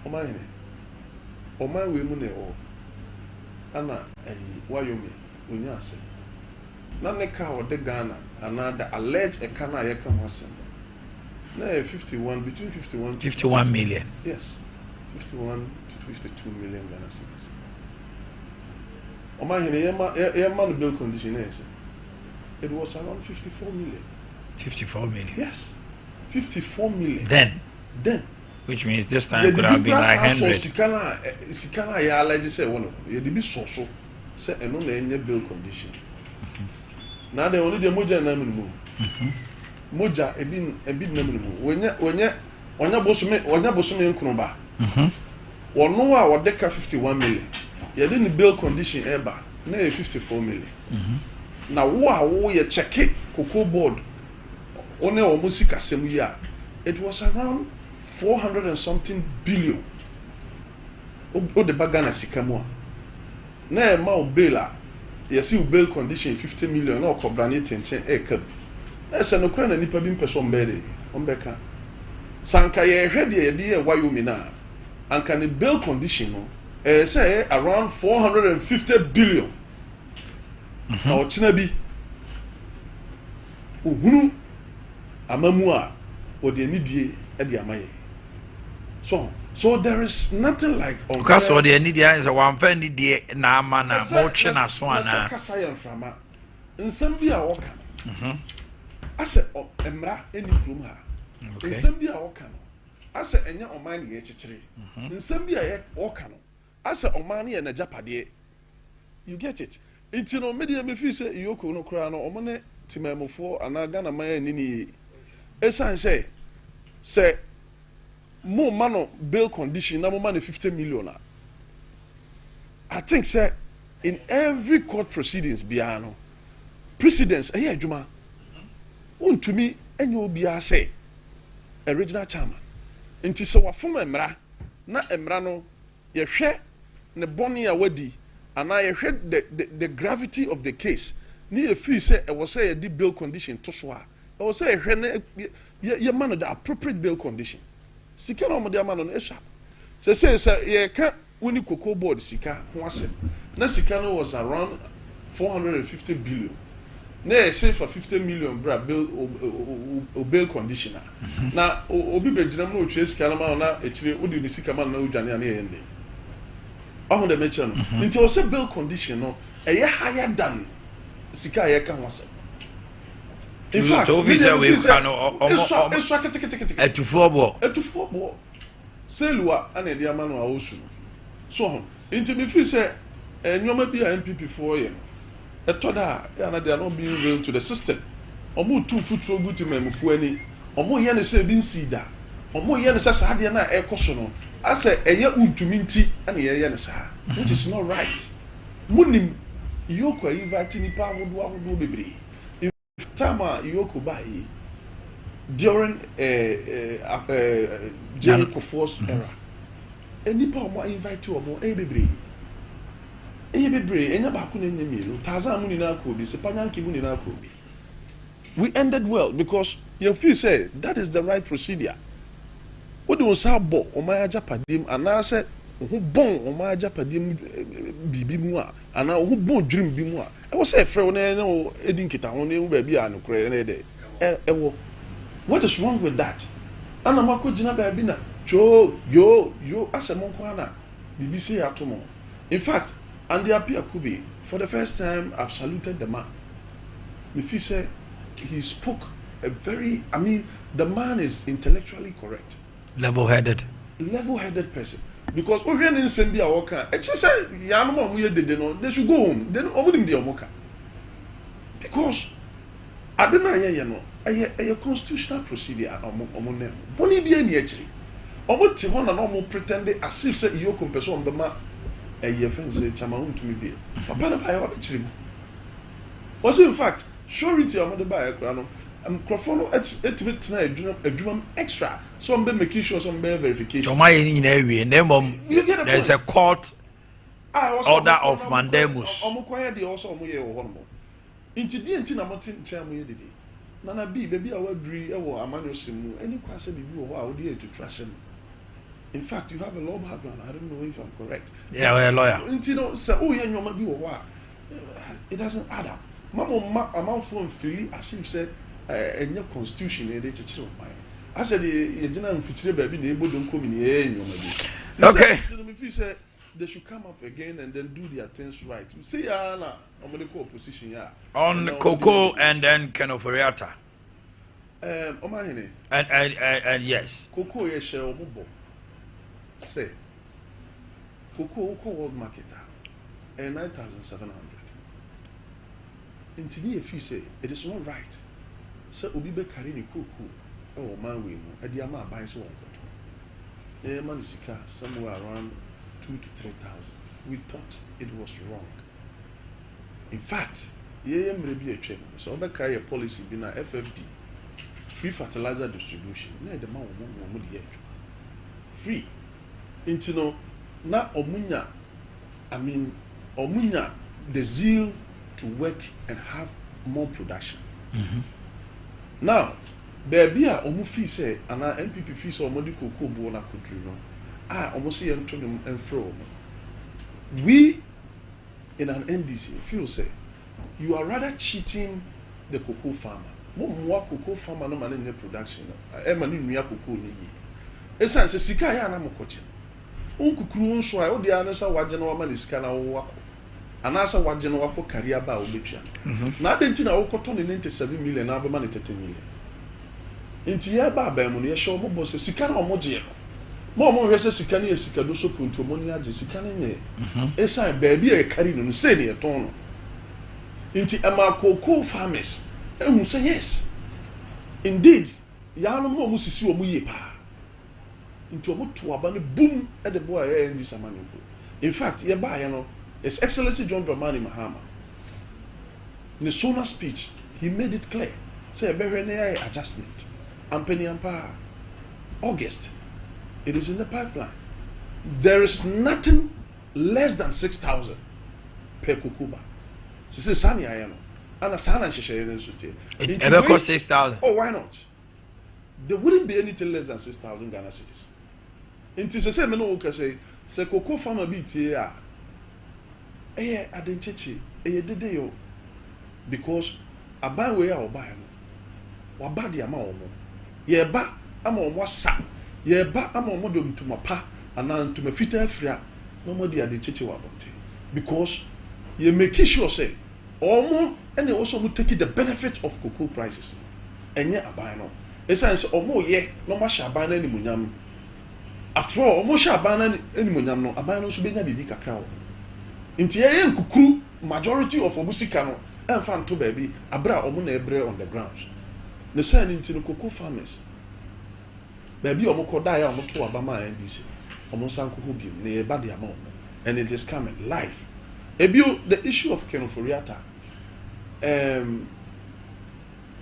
Omanhene we mune o. Ana Wyoming unya ase. Na ne ka o de Ghana ana the alleged e kana ye come asem. Na 51 between 51 million. Yes. 51 to 52 million Ghana cedis. Omanhene man bill condition is it was around 54 million. 54 million. Yes. 54 million. Then. Which means this time could have been like 100. Sikana ya allergy say one. You be so say no na bill condition. Now they only the moja na minimum. Moja ebi na minimum. Onya bosume nkunba. Ono a wodeka 51 million. You didn't bill condition ever. Na 54 million. Now wo ye check it cocoa board. One or musika same year, it was around 400 and something billion. O the bagana sikamwa. Na ma baila, yes you bail condition 50 million or cobrani tenchen ekab. Esa no kra na nipa bi mpeso mbede, ombeka. Sanka ye hwede ye de Wyoming na. Anka ne bail condition no, say around 450 billion. Na ochina bi. Uhunu amamua or the nidie at the amaye. So there is nothing like on because or the nidia is a one fanny de na mana mochina swana. Kasaya frama. In Sambia waka. I said emra any room ha. In Sambia waka. I said enya omani ye chichiri. In Sambia ye waka. I said omani and a japade. You get it? It's no media me fi say yoko no kra no omane timamofo anaga maya nini. Esan say more man bail condition na more man 50 million. I think say in every court proceedings biano precedents adwuma to me enyo bia say original chairman nti se wafom emra na emra no ye hwe ne boni a wadi ana ye hwe the gravity of the case ni e feel say e was say the bail condition to so a I was say ye man the appropriate bail condition. Sika no mo de man no esha. Say ye ka woni cocoa board sika ho asem. Na sika no was around 450 billion. Na say for 50 million bra bail conditioner. Na obi be gina mo twa sika no ma na ekire odi ni sika man na odwane ane ye ndi. Ahun de meche no. Nti o say bail condition no e higher than sika ye ka ho asem. In fact, we can etufobo selua ana dia manu awosu so into me feel say nyoma bi a MPP for ye etoda ya na they are not being real to the system omo two futuro good to memfo ani omo ye ne say bi nsida omo ye ne say sa de na ekoso no ase eye untumi nti ana ye ne sa which is not right munim yoko invite ni pa wodo bebre Tama Yoko Bai during Jericho Force era. Any power more invite to a more baby. We ended well because your fee said that is the right procedure. What do you say about Omaya Japadim and I said who bon Omaya Japadim bibi mua and now who bon dream bimua. I was a friend no Edin Kita only baby and day. What is wrong with that? And I'm a babina. Yo, as a monkwana, BBC Atomo. In fact, Iiadeakye Abia, for the first time, I've saluted the man. If he said he spoke the man is intellectually correct. Level-headed person. Because we didn't send the Awoka. They should go home. Then because I don't know, a constitutional procedure. Boni be any actually. Almost Tihon and almost pretended as if say you compare on the map. A year friend said, Chamaun to me be. Was in fact, surety of the buyer crown. Microphone at a drum extra. Some be making sure some be verification. There's a court order of mandamus. Into the anti-Namatin Chamu. Nana baby, I would dream or Amano any question you are to trust him. In fact, you have a law background. I don't know if I'm correct. Yeah, we're a lawyer. It doesn't add up. Mama, I'm from Philly, as if said, and your constitution, I said, you didn't feature baby, neighbor don't come in here. Okay. They should come up again and then do their things right. See, I'm going to call position. On Cocoa and then Kenoforiata. Omanhene. And yes. Cocoa, yes, share say Cocoa world market 9,700. In Tini, if you say it is not right, so Ubibe Karini Cocoa or man we at the Ama buys one. Manisika somewhere around 2,000 to 3,000. We thought it was wrong. In fact, so I carry a policy being a FFD, free fertilizer distribution. Free. Intino na omunya, omunya the zeal to work and have more production. Now, baby, omu fee say, and our MPP fee so modi cocoa bona country no. Almost see and fro. We in an NDC feel say you are rather cheating the cocoa farmer. More cocoa farmer no man in the production. Emani nuya cocoa ni. Esa se sika ya na mokoche. Unkukuru nso a odi anasa waje na wa manisika na wo wako. Anasa waje na wako career ba obetwa. Na adenti na wo koto ne 97 million na abema ne 30 million. Nti ya ba ba mu ne ye hye omo se sika na omo je no. Mo hwese sika ne sika do so kuntu mo ne age sika ne nye. Esa baby e carry no se ne ton no. Nti ama cocoa farmers ehun say yes. Indeed, ya no mo sisi wo mu ye pa. Into a to abandon boom at the boy in this amount. In fact, His Excellency John Dramani Mahama, in the Sona speech, he made it clear. Say a very adjustment. Ampeni Ampa, August, it is in the pipeline. There is nothing less than 6,000 per kukuba. She says, Sani Ayano, and a Sana Shisha. It cost 6,000. Oh, why not? There wouldn't be anything less than 6,000 Ghana cedis. Inti se me no ka say cocoa farmer bi tie a adenchechi dede yo because aban we a oban no wa ba de ama omo ye ba ama omo sa ye ba ama omo do ntuma pa ana ntuma fita afria no mo de adenchechi wa bonte because ye make sure say omo and also mo take the benefit of cocoa prices enye aban no essence omo ye no ma sha aban na ni munyam. After all, almost a banana anyone no, a banana should be a baby cacao. In Tia Kukru, majority of Omusicano, and found two baby, a bra or monebre on the grounds. The sun into the cocoa farmers. Baby Omoko die on to Abama and DC, Omosanko Hubi, near Badi Amon, and it is coming live. Ebio, the issue of Kenoforiata,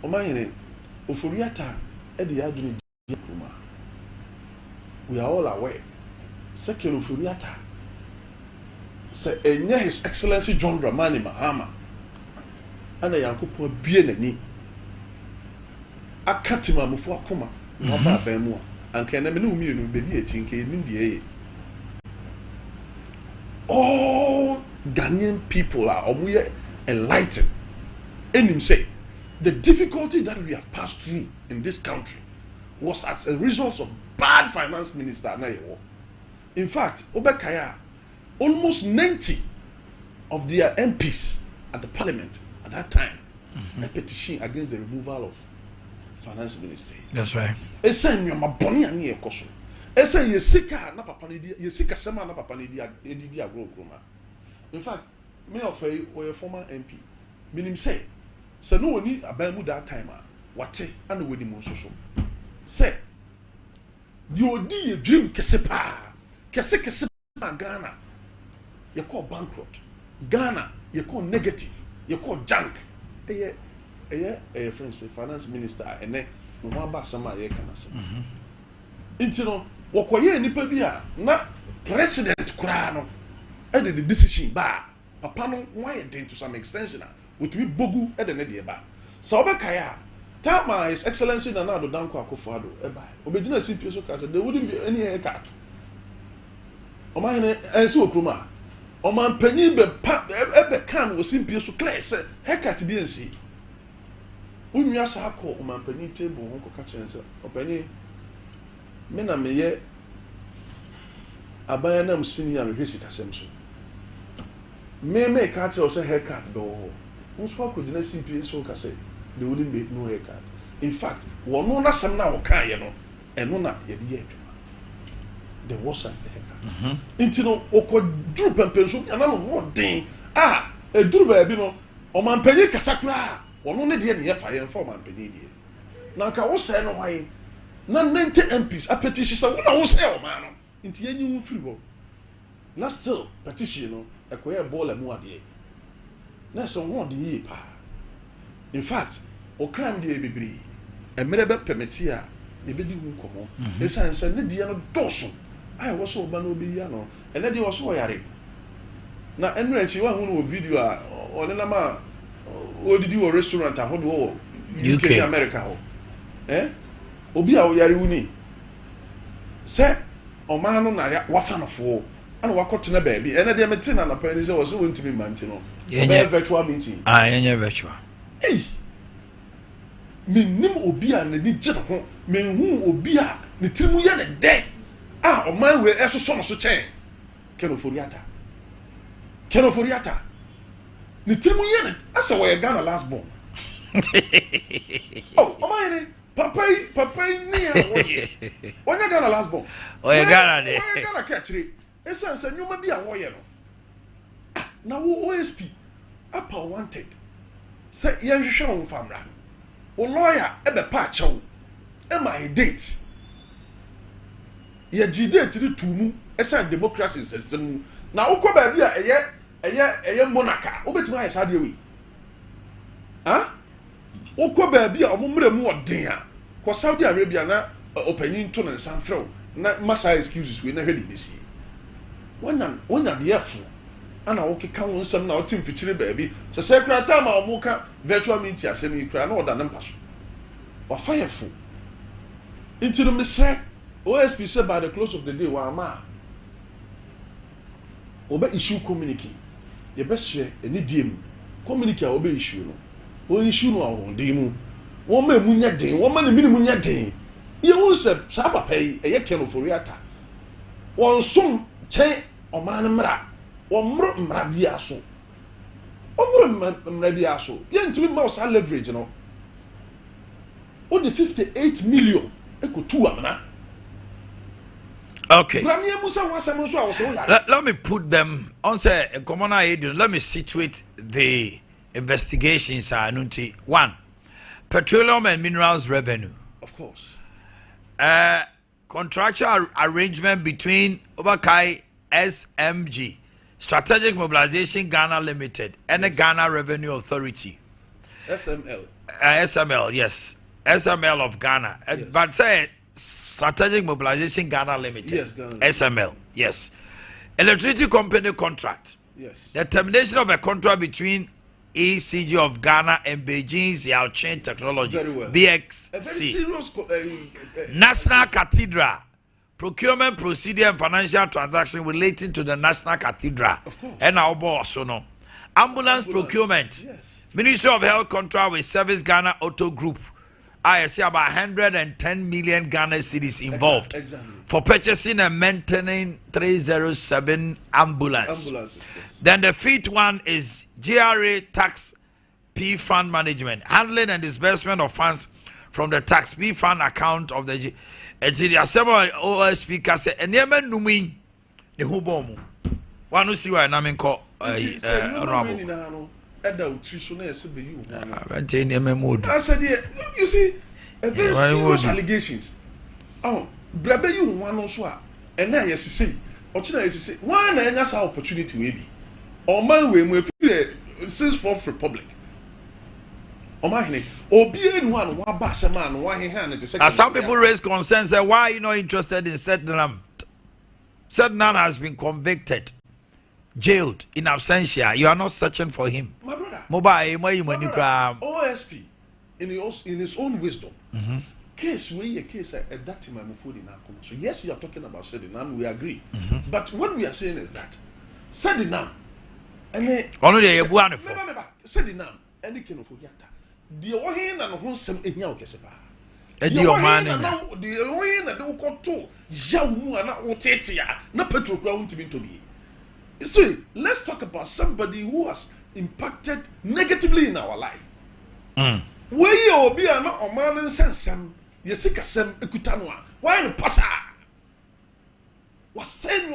Omanhene, Oforiata, Eddie Adrian Kuma. We are all aware. Second Furiata. say enya His Excellency John Dramani Mahama ana Yankopon bie nani akatima mufu akoma no ba ban mu anka na me no mi no bebi etinke ni die all Ghanaian people are enlightened. And him say, the difficulty that we have passed through in this country was as a result of bad finance minister. In fact, Obekaya, almost 90 of their MPs at the parliament at that time, a petition against the removal of finance minister. That's right. Esen nyoma boni ani ekoso. Esen yesika na papa ne dia, yesika sema na papa ne dia edidi agro kroma. In fact, me of a former MP, meaning say no oni aban mu that time wate and we mu so say the odi a dream kese Ghana you call bankrupt, Ghana you call negative, you call junk. Friends, finance minister ene no one ba sama ye kana se intino wokoye nipa bia na president kura no e the decision ba papa no why den to some extension with we bogu e de ne de ba so obekaya tama His Excellency Nana Addo Dankwa Akufo-Addo e ba obegina CPO so ka say there wouldn't be any haircut Omanhene ense okroma Omanpanyin be kan wo CPO so clear say haircut bi ensi unwa sa akọ Omanpanyin table ho ko ka kyen say opanyin me na me ye abaya na msenior me hwesi kasem so me ka tell say haircut be wo nso akogina CPA so ka say there wouldn't be no haircut. In fact wono na sem na wo kan ye no eno na ye de ye adwuma there was a haircut intino okoduru pempenso ana no ho den eduru ba bi no Omanpanyin kasakura wono ne de ne ye fa ye fa Omanpanyin de na nka wo say no hwan na 90 MPs a petition say wo say o man no inti yenyi wo free bo na still petition no ekoye ball mu ade na so ho de yi pa. In fact o crime de bebiri emere be permit ya ye be di hu komo esan say ne de no doso ai wo so ba no be ya no ene de wo so yare na enu echi wa hu no video a o ne na ma o didi wo restaurant a ho do wo UK America ho obi a o yare wuni se o ma no na wafa no fo ana wakotena baabi ene de metina na pa ni se wo so wontimi manti no be virtual meeting yenye virtual menim obi a na ni gye ho menhu obi a ne tirimu ye ne de o man we eso so chen kenoforiata ne tirimu ye ne asa wo ye Ghana last born Omanhene papa ni a woye onya Ghana last born Ghana de Ghana catchre esa se nyoma bi a woye no na wo OSP apa wanted say ye hwehwe wo famra wo lawyer e be pa achew e my date ye gi date ni tumu esa democracy sesem na wo ko ba bi a eye monarcha wo betuma ye sade we wo ko ba bi a omumre mu odin a ko Saudi Arabia na opanyin to ne sanfrew na massa excuses we na hwedi besi wonya de yafu ana wo keka won nsam na otim fichire baabi se kura time a wo ka virtual meeting asem yi kura na oda ne mpaso wa firefu into the mesre OSP said by the close of the day wa ma oba issue communique ye be share eni diem communique a oba issue no o issue no awon dem mu wo ma mu nya den wo ma ne minimu nya den ye won se sa papa yi eye kenoforiata won som chen oman mra omro mra bia so ye ntimi ma o leverage no o de 58 million ekotu amana. Okay. Let me put them on say a common idea. Let me situate the investigations. One, petroleum and minerals revenue. Of course. Contractual arrangement between Boakye SMG, Strategic Mobilization Ghana Limited, and the Ghana Revenue Authority. SML. SML, yes. SML of Ghana. Yes. But say Strategic Mobilization Ghana Limited. Yes, Ghana. SML, yes. Electricity company contract. Yes. The termination of a contract between ECG of Ghana and Beijing's Yaochain Technology, BXC. A very serious National Cathedral. Procurement procedure and financial transaction relating to the National Cathedral. Of course. And our boss, no. Ambulance procurement. Yes. Ministry of Health contract with Service Ghana Auto Group. I see about 110 million Ghana cedis involved for purchasing and maintaining 307 ambulances. Yes. Then the fifth one is GRA Tax P Fund Management, handling and disbursement of funds from the Tax P Fund account of the Assembly OSP Kase and Yemen Numi the Hubomu. One who see why I'm called honorable. I said, you see, a very serious allegations. Oh, Brabe, you one also, and now yes, you see, or you say, one and that's our opportunity, maybe. Or man, we since Fourth Republic. Omanhene, or being one bassaman, one hand at the second. Some people raise concerns that why you not interested in Sednam. Sednam has been convicted. Jailed in absentia, you are not searching for him. My brother, OSP in his own wisdom, case where a case at that time I'm food in our so yes, you are talking about Sedinam, we agree. But what we are saying is that Sedinam, and Sedinam, and the king of Oyata, the Ohen and Honsam in Yaukeseba. The Ohen and the Okoto, Yamu and Otetia, not petrol ground to be. You see, let's talk about somebody who has impacted negatively in our life. Where you be an Oman Sensam, Yesika Ekutanwa, why no passa? Was saying,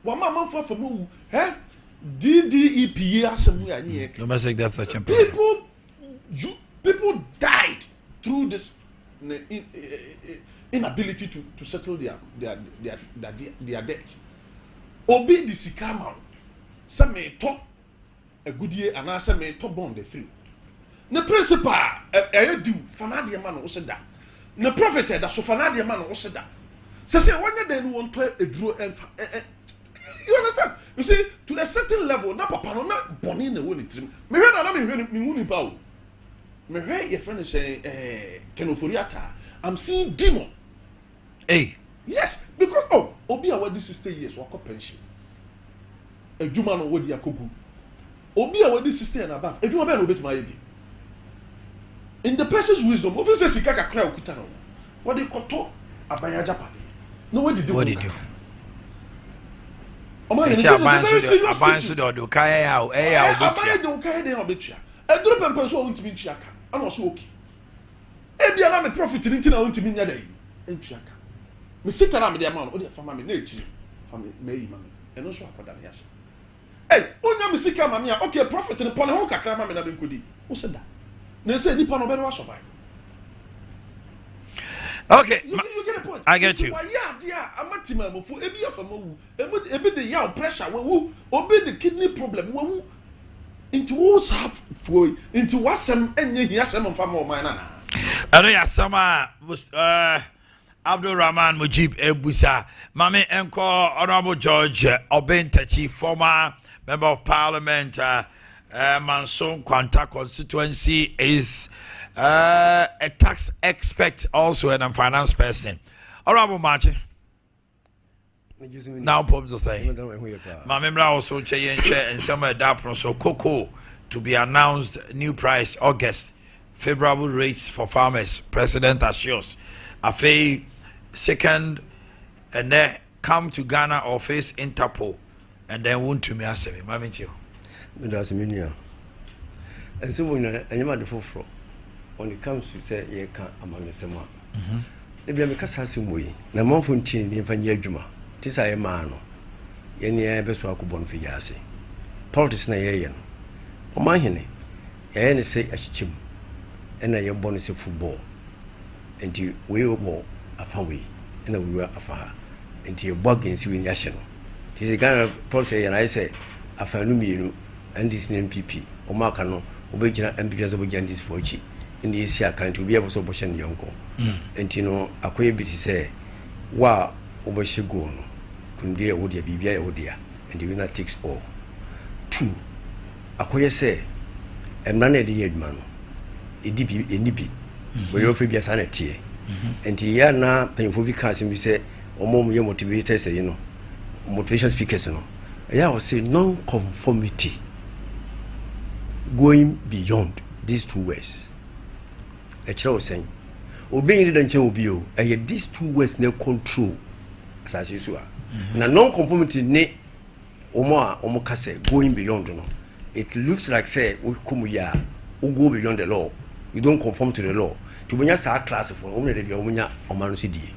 Mama for move, eh? DDEP somewhere near. Domestic death such a people died through this inability to settle their debt. Obi the Sikama. Some may talk a good year and answer may talk bond the free. The principal, a do Fanadia man who said that. The prophet that so Fanadia man who said that. So say one day you want to draw and you understand? You see, to a certain level, not papa, not born in the woolly trim. Me heard that me bow. Me heard your friend say, Kenoforiata. I'm seeing demon. Hey. Yes, because Obi award this 60 years work pension. A Juma no wodi akogu. Obi award this 60 and above. A Juma be no bet my ebi. In the person's wisdom, often say sika kakra okuta no. What they koto abaya japade. No what did do? What did you? Omanhene, this is a very serious issue. Abaya do kaya dey obetua. E duro pempen so ontimi ntuaka. Ana so okay. E bia na me profit ni ntina ontimi nya dai. Ntuaka. Me sika na me dey man, o dey fama me na echi. Fama me yi mama. E no so akoda me yase. Hey, onya me sika mama ya, okay, profit ni pon ho kakra mama na be nkodi. Wo se da. Na say nipa no be no survive. Okay, you get the point. I get you. Yeah, amatima mo fu ebi afama ebi the yaw pressure wu, obi the kidney problem wu. Into what's half for into wasam enye hiasem mfama o man na. Ano ya sama Abdul Rahman Mujib Ebusa, Mami Enko, Honorable George Obentachi, former Member of Parliament, Manson Kwanta constituency, is a tax expert also and a finance person. Honorable Marchi. Now, Pop to say, Mamma also change and some adapt so cocoa to be announced new price August, favorable rates for farmers. President assures. Afei second and then come to Ghana or face Interpol and then won't to me ask me, Mammy Tio. That's me. And so when I'm when it comes to say, you can't among the same one. If you make us as him, we, the Monfontin, if I juma, tis I a man, any ever so I could born for Yassi. Politics na yen. Omanhene, any say a chim, and I am born as a football. Until we were more away, and we were afar. Until your bargains you in Yashano. He's a kind of policy, and I say, I found me and this name PP, or Marcano, Obekina and because of Gantis for Chi. In the Asia country, we have also Boshan Yonko. And you know, a quay bit say, Wa Obashagono, Kundia Odia Bibia Odia, and the winner takes all. 2 akoye say emna na de yeduma no enibi we yo fe bia sa na tie enti ya na penfo bi ka sim bi say omom ye motivators say no motivation speakers no ya was say non-conformity going beyond these 2 words a chiro saying obeying the nche obi o these 2 words na control asase so na non-conformity ne omo ka say going beyond no it looks like say we come here we go beyond the law, you don't conform to the law to when you say class for omo de bia omo nya omanu si die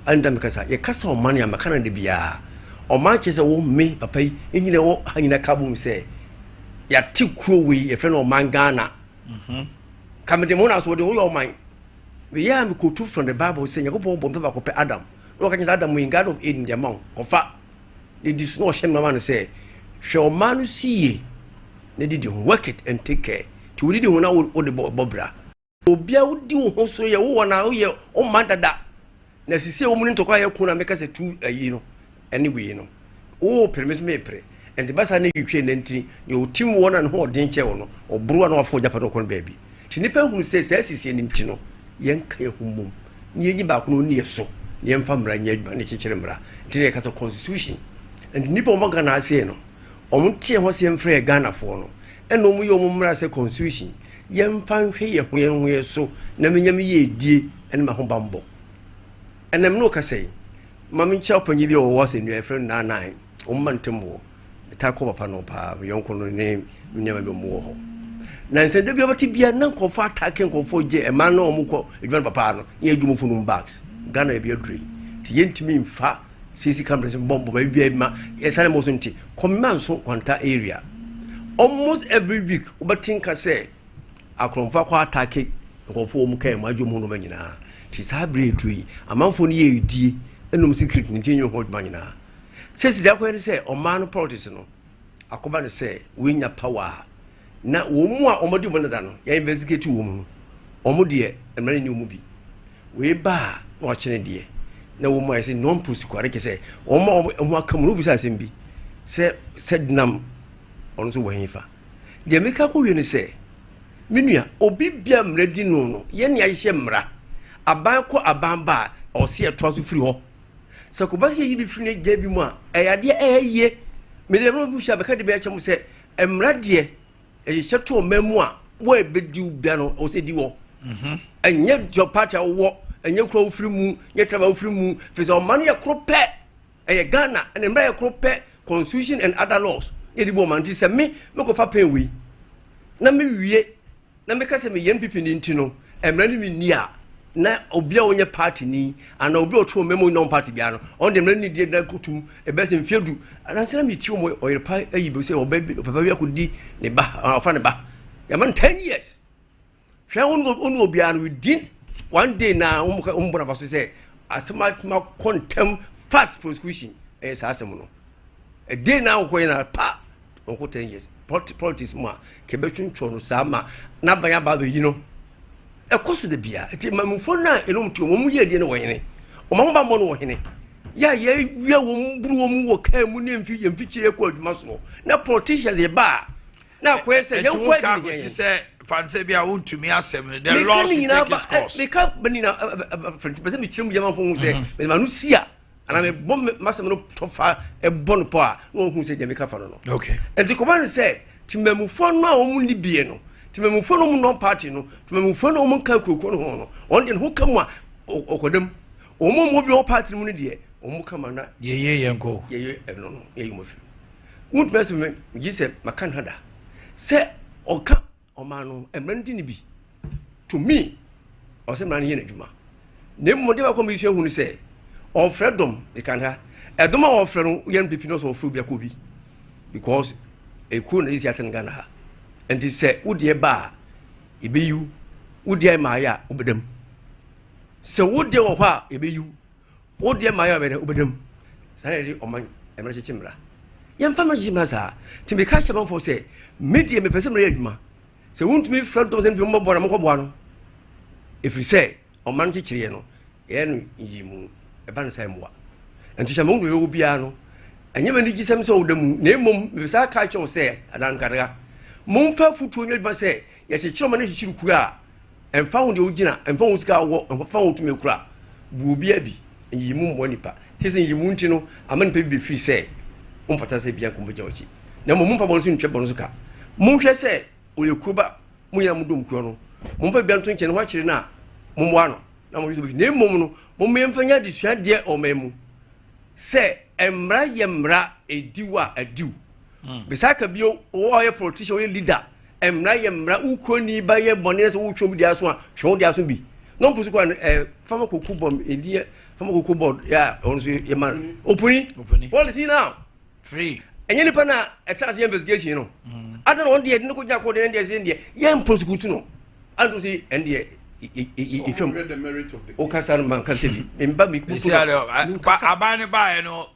and them kasa ye kasa omanu ya makana de bia oman che say wo me papa yi enyine wo hanyina kabum say ya tikro we e fe no oman Ghana kamede mo na so de wo yo oman we ya me quote from the Bible say yakobon bombe ba ko pe Adam no ka say Adam in God of Eden the man kofa they dis no shame mama no say hwe omanu siye ne did work it and take care to we did na wo de bobra obia wo di wo so ye wo na wo ye o man dada na sisi wo mun ntokwa ye kuna meka say 2 ayi no anyway no o permis me pre and the basa na yitwe nanti you team one and ho den che wo no obruwa na wafo japa no kon baby ti nipa hu say sisi ni nti no yen ka ye humum ni yenyi ba ko no ni so ni yen famra nya adwa ni kikire mra ti ne ka so constitution and nipa mo ga na say no omo tie ho se mfre Ghana fo no eno mu yo mo mra se constitution yen fan hwe ye hwe so na menyam ye die ene ma ho bambo enem no ka say mami cha panyi bi o wase no efre na nan o mantemo ta ko papa no pa yonko no ne nyama bi mo ho na nse de bi obati bia na nkofo atake nkofo je e ma na o mukọ edwan papa no ye adwumo funu bags Ghana e bi adrei ti yentimi mfa sisi cameras bombo ba bia ma e sare mo so nti command so kwanta area almost every week obati nka say akromfa kwa atake nkofo o muka e ma adwumo no manyina ti sabre edrei amanfo no ye edie enum secret ni tinyo ho manyina sisi da ko say o man politics no akoba ne say we nya power na wo mu a omodi mo nda no ya investigate wo mu omodi e emre ni wo mu bi we ba o chene die na wo mu ay say non pusi kware ke say o ma akamuru bi sa sembi se sednam ono so wo hinfa de meka ko wi ne say menua obi bia mra di no ye ne ayehye mra aban ko aban ba o se eto so firi ho se ko ba se yi bi firi ne gya bi mu a eyade eye me de no bu sha beka de be akyem se emra de e sheto mamu a wo ebedi ubia no o se di wo enye jo party wo enye kro wo firi mu nye traba wo firi mu fi se o man ye kro pe e Ghana and emra ye kro pe constitution and other laws ye di bo man ti se me ko fa pen wi na me wie na me ka se me yen pipi ni ntino emra ni mi ni a na obia wonye party ni ana obia oto memo non party bia no on dem ni die na kotum e be se mfiedu ana se na mi ti o oil pa ayi be se o papa bia ko di ne ba afa ne ba ya man 10 years hwe on obia no within one day na umbona ba so say asema ma contem fast prosecution e sa asem no a day na ko na pa on ko 10 years politics ma ke be twoncho no sa ma na ban ya ba be yi no ekoso de bia eti mamufo na enum ti omo ye die ne wo hene o ma ba mo no wo hene ya ye wia wo mburu wo mu wo ka mu ne mfi ye mfi chire ko adwuma so na politicians ye ba na ko ese ye ko adwuma ye se fanse bia wontumi asem the law should take its course me ka benina front be se mi chire mu yama fo hu se me ma no sia ana me bom masem no tofa e bon po a no hu se de me ka fa no okay enti ko ba ne se ti mamufo no a wo mu libie no timemufo no mu non party no timemufo no mu ka kuroko no ho no on de ho kam a okodam o mu bi o party mu ne de o mu kama na ye yenko ye no no ye mu fi would person me gi se makan hada se oka o ma no emrandi ni bi to me o se mran ye na djuma ne mo de ba ko mi hwe hu ni se o freedom e kan ha edom a o fre no ye npp no so fru bia ko bi because e ku na isi aten Ghana ha and he said, would ye ba, it be you, would ye Maya, Ubedem. So would ye or it be you, would ye Maya, Ubedem. Saturday or my emergency chamber. Young family gymnasa, to be catch about for say, medium a person readma. So won't me front of them to more one. If you say, or monkey chiriano, yen ye moon, a bansamwa, and to Shamu will be ano, anya mani gisem so wodamu na emom bisa ka cho se adankara momfa futuo nyeba se ye chechiro ma na chichiru kura emfa ho de ogina emfa ho sika wo emfa ho tumi kura buobi abi yimu mo nipa sese yimu nti no amani pe bi fi se umfata se bia komboja ochi na momfa bo so ntwe bo so ka monhwe se oyekuba munya mudom kuro no momfa bia nto nkyene ho akire na momwa no na mo bi na emom no momemfa nya disua de omemu se emra yemra ediwa adiu bisaka bio wo ye politician wo leader emra yemra ukoni ba ye bone se wo twom dia so a twom dia so bi no pusu kwa fama koku bom edie fama koku board ya on so ye man opuni policy now free enye nipa na exercise investigation no ada no de no ko ja ko de se de ye prosecute no ando si ende ifem the merit of the o kasar man kan se bi mba mi ko abane ba no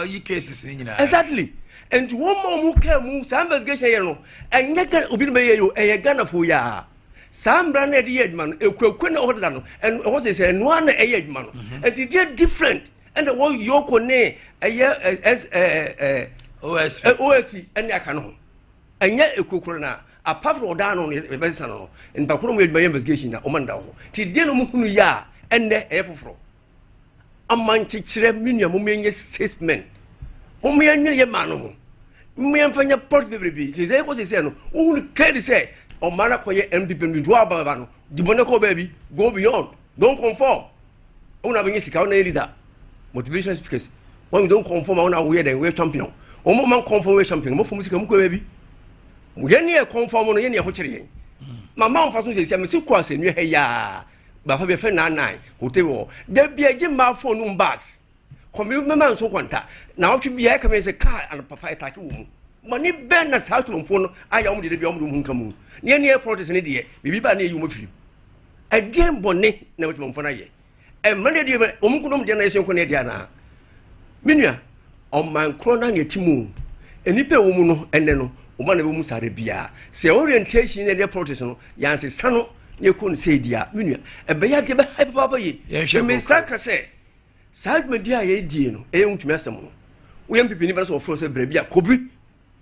you cases ni nyina exactly and one more mu ka mu some investigation ye no enye ka obi no be ye yo eye Ghana fo ya sambra na de ye adman ekwekwe na hoda no and what say no na eye adman no and it is different and what yoko ne eye OSP and aka no enye ekokoro na apart from that no e be san no and bakoro mu adman investigation na o manda ho ti de no mu hunu ya enne eye foforo amanchi kire minua mu menye statement mu menye ye ma no ho mu menfanya port bebrebe ti ze ko se no o clear say o mara ko ye independent wa baba no di bone ko baby go beyond don't conform una benye sika una leader motivation speakers when you don't conform una we then we champion o mo man conform we champion mo fom sika mu ko baby ye ne conform no ye ne ho kire ye mama on fato se me siko asenu he ya ba fa be fe na nine hotel wo da bia je ma phone no bags komi mema nso kwanta na otwe bia ka me se car and papa attack wo mu mani ben na south mo phone aya wo de bia wo mu nkamu ne ne protest ne de bibi ba na yi mo firi again bonne na wo mo phone aye e mane de o mu kunom de na yeso nkone de na menua o man krona ne timu enipe wo mu no enne no o ma na wo mu sare bia se orientation ne de protest no yanse sano ne ko se dia menua e be ya de be papa ye se me saka se side media ye die no e ntumi asem no wo yam pipini ba so ofro se brabia kobi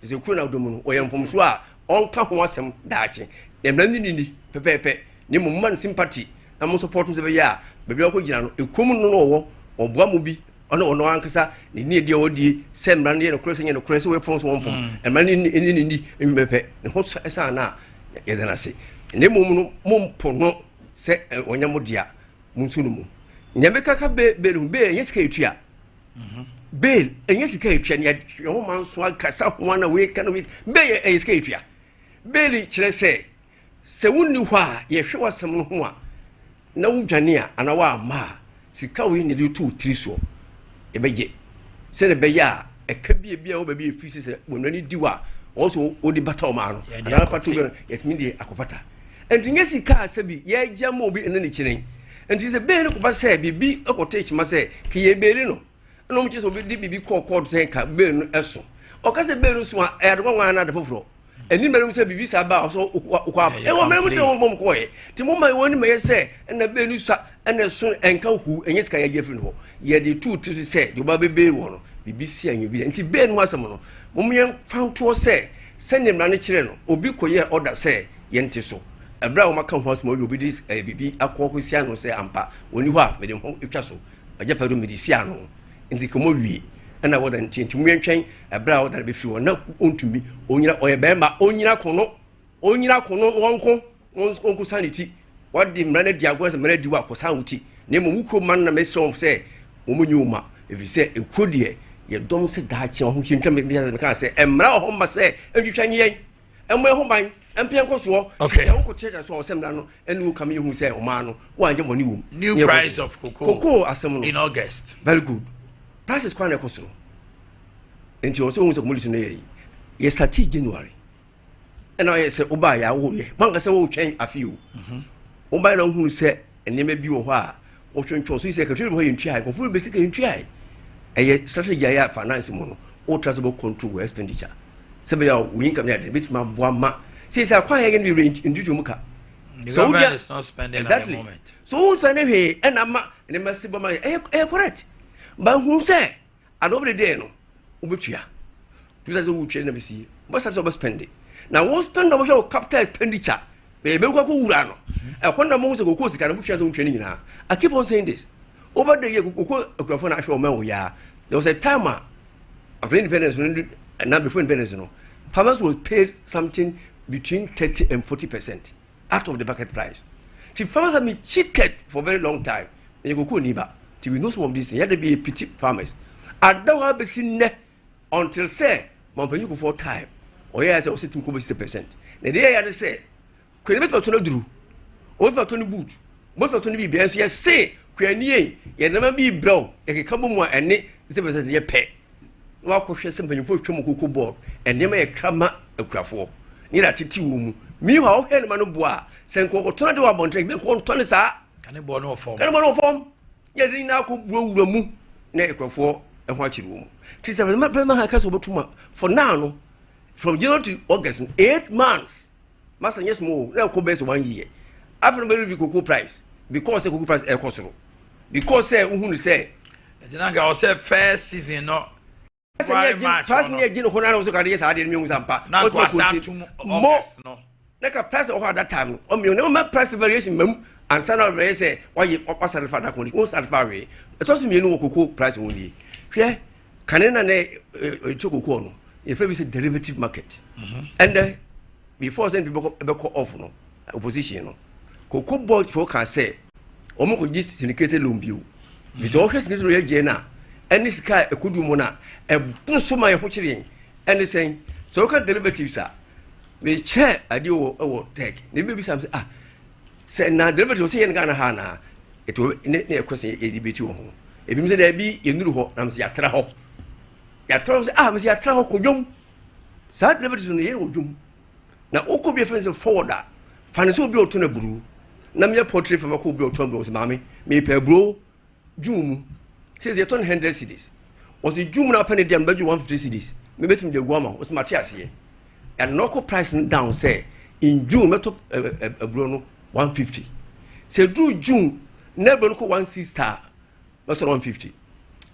se ku na odomu no wo yam fom so a onka ho asem daache emra ni pepepe ni mo man sympathy na mo support se be ya be bia ko gina no ekom no no wo oboa mo bi ono ankasa ni ni die wodi se mra ne no krese nye no krese we fom so won fom emra ni pepe ne ho esa na ye dana se ne mo no mo mpono se onyamo dia mo nsu no mu nyame kaka belu be yesika etua bel enyesika etua ne yo man so akasa ho na we kana we be yesika etua bel kire se wonni ho a ye hwe wasem no ho a na wudwane a ana wa ma sika we ne de 2-3 so e beje se ne be ya eka bia wo ba bia fi se wonani diwa also odi bata o ma no ana patu be yetimi de akopata entinye sika sabi ye jamo bi ene ne kire enti se be ne ko ba se bibi ekote chima se ke ye beli no no mo che so bi bibi call se ka be no eso o ka se be no so a e do nwa na da foforo eni mere mo se bibi sa ba so ukwa e wo mere mo te wo mo ko ye ti mo ma woni me ye se na be no sa ene so enka hu enye sika ye gefri no ye de 2 se de ba be wo no bibi si anyo bi enti be no asem no mo ye fanto se ne mra ne kire no obi koye order se ye nti so ebra wo maka ho asem obi dis bibi akoko sia no se ampa oni ho a me de ho etwa so ajepa do medisia no enti komo wie na wo da nti mu yentwen ebra wo da be fi wo na ontumi onyira oye be ma onyira kono wonko wonko sanity wadi mra na di agwa se mra di wa ko sanwuti ne mo wuko man na me so se wo mu nyuma efi se ekodie ye dom se da chi ho hwintwa me bi se ka se emra ho ma se edwutwa nyen emwe ho ban empien ko so okay wo ko checha so semra no enu kam ye hu se o ma no wo anje boni wo new price of cocoa asem no in August very good prices kwa na koso enti o se hu se ko mulisi no ye start January and I say oba ya wo ye manga se wo twen afiu oba na hu se enema bi wo ho a wo twentwo so se ka twem ho ye ntwa ko fu be se ka ntwa eye strategy ya finance mo no o transfer control expenditure se be ya wo yin kam ya de bit ma boa ma se se kwa ye ni range ndudu mu ka so we is not spending exactly at the moment so who spending he and ama ne masibo ma correct but who say at over the day no obetua tu say wo twa na be see but say so spend it now won spend no show capital expenditure be be ko wura no e ko na mo so ko sika na butua so ntwa ni nyina I keep on saying this over the year ko akrafo na ahwe o man wo ya there was a time after independence and now before independence no farmers was paid something between 30 and 40% out of the market price. The farmers have been cheated for a very long time. And you go niba. Till we know some of these things. You have to be petty farmers. I don't have to see until say, my penny go for time. Or yeah, I say, 60%. The day I say, can you make for Tony Drew? Or for Tony Boot? Most for Tony B. Yes, say, can you never be brown? And you come more and 60% your pay. Wa ko hwe sem panyin fo twem kokko board ende ma ye krama akurafo ni da titi wo mu mi wa wo hwe ma no boa sen ko to na de wa bontre be ko to ne sa kan bo no form ye din na ko buo wura mu na akurafo e ho akiri wo mu ti se ma ha ka so botuma for now no from January to August 8 months masa yes mo na ko base 1 year after be review kokko price because the kokko price e ko soro because say uhunu say Ejinanga o say first season no Pass me again, Honor was a carrier, I didn't use Zampa. Now, August, no. Like a price of that time. You know, my price variation, and son of Ray say, why you pass the father, who start far away. It doesn't mean no cocoa price only. Here, Canana took a corner, if it is a derivative market. And before sending people off, no opposition, cocoa board folk can say, Omoko just syndicated loan view. This office is real Jena. And this guy a kudu mona a busuma ya huchiri and the saying so can derivatives are we chair I do take maybe some say na derivatives say Ghana hana it will near question a debate home if you say there be in Nuho I'm say atra ho ya tro say say atra ho kujum sad derivatives no ye ojum na oko be friends forwarder financial be oto na buru na me portrait for ko be oto be mami me pe bro jum says you turn 100 cedis. Was the June up and down 150 cedis? Maybe to the woman was Matthias here. And local price down say in June met up a Bruno 150. Say do June never look 1 star not 150.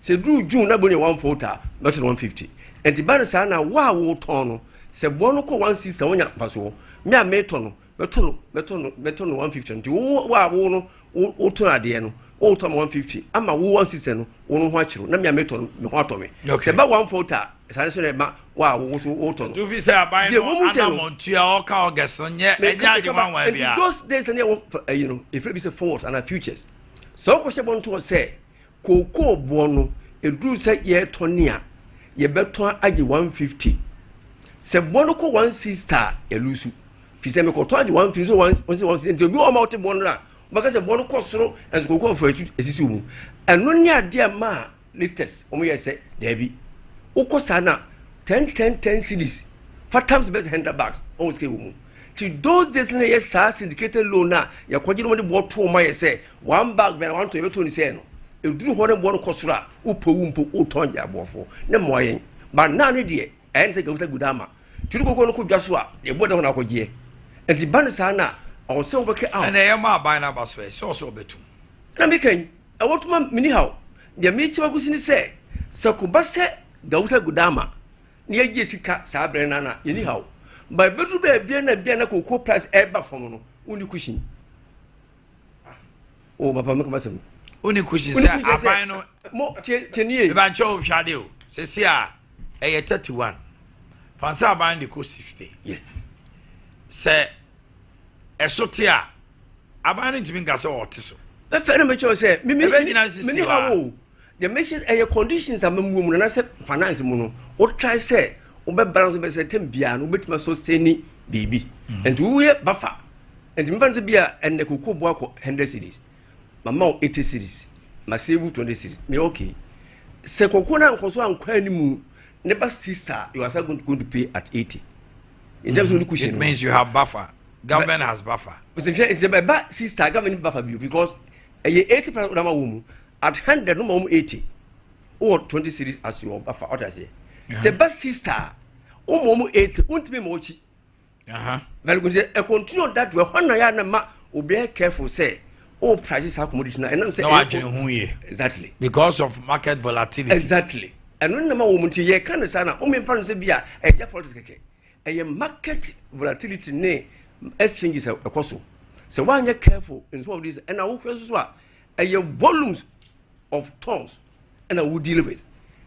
Say do June never 1 photo not 150. And the banner sana wow tono say one look 1 sister when you pass me a metono beton 150 and wow no all time 150 ama wo 160 no wo ho akiro na me ameto me ho ato me se ba 140 sanso na ma wa wo so oto no do vi say aban no ana montua o ka August nye enya de wan wan bia those days and you know if it be say forward and futures so ko she bon to say koko bo no eduru say ye tonia ye beto age 150 se bo no ko 160 elusu fi se me ko to age 150 so 160 nti obi o ma ote bo no na because the one costro as go for a and no near dear ma latest say there be ukosana 10 cities 4 times best handle bags always came to those days na yes syndicated loan na ya kwaji no de bo to ma say one bag be want to be to ni say no e duru ho de bo costro upowumpo utonja abofo na moyen but na ne de and say go say gudama turu ko no ko dwaso a e bo de ho na kwaji and the ban sana or so beke out and I ma buy na baswe so betu na me kan I want ma mini how de me chiwa kusini say sakuba se dawuta gudama ne yaje sika sa bre na yeni how ba bedu ba bia na kokko price eba fom no uni kushin o papa me kabasem uni kushin say aban no mo chenie e ba cho hwade o se se a e 31 fansa aban de ko 60 yeah say esotia abani ntimi ngase otiso e fe na me cho say mini how the make sure conditions am mu na say finance mu no o try say o be balance be say tem bia no betima sustain bibi and we buffer and me fancy bia and the kokko boako 100 cedis mama 80 cedis ma save 20 cedis me okay se kokko na nkoso ankwa ni mu ne ba sister you are going to pay at 80 in terms of the cushion it means you have buffer. Government has buffer. It's a sister government buffer view because a 80% of woman at 100 no 80 or 20 cities as your buffer. What I say, the sister, mom 80 won't be mochi. Very good. I continue that way. One na ma will be careful. Say, all prices are commodities and I'm saying no, exactly because of market volatility. Exactly. and when the moment ye can say na o me fa no se bia e ja politics keke e market volatility ne exchanges ekoso so one you careful in some of these and I will so a volumes of tons and I will deal with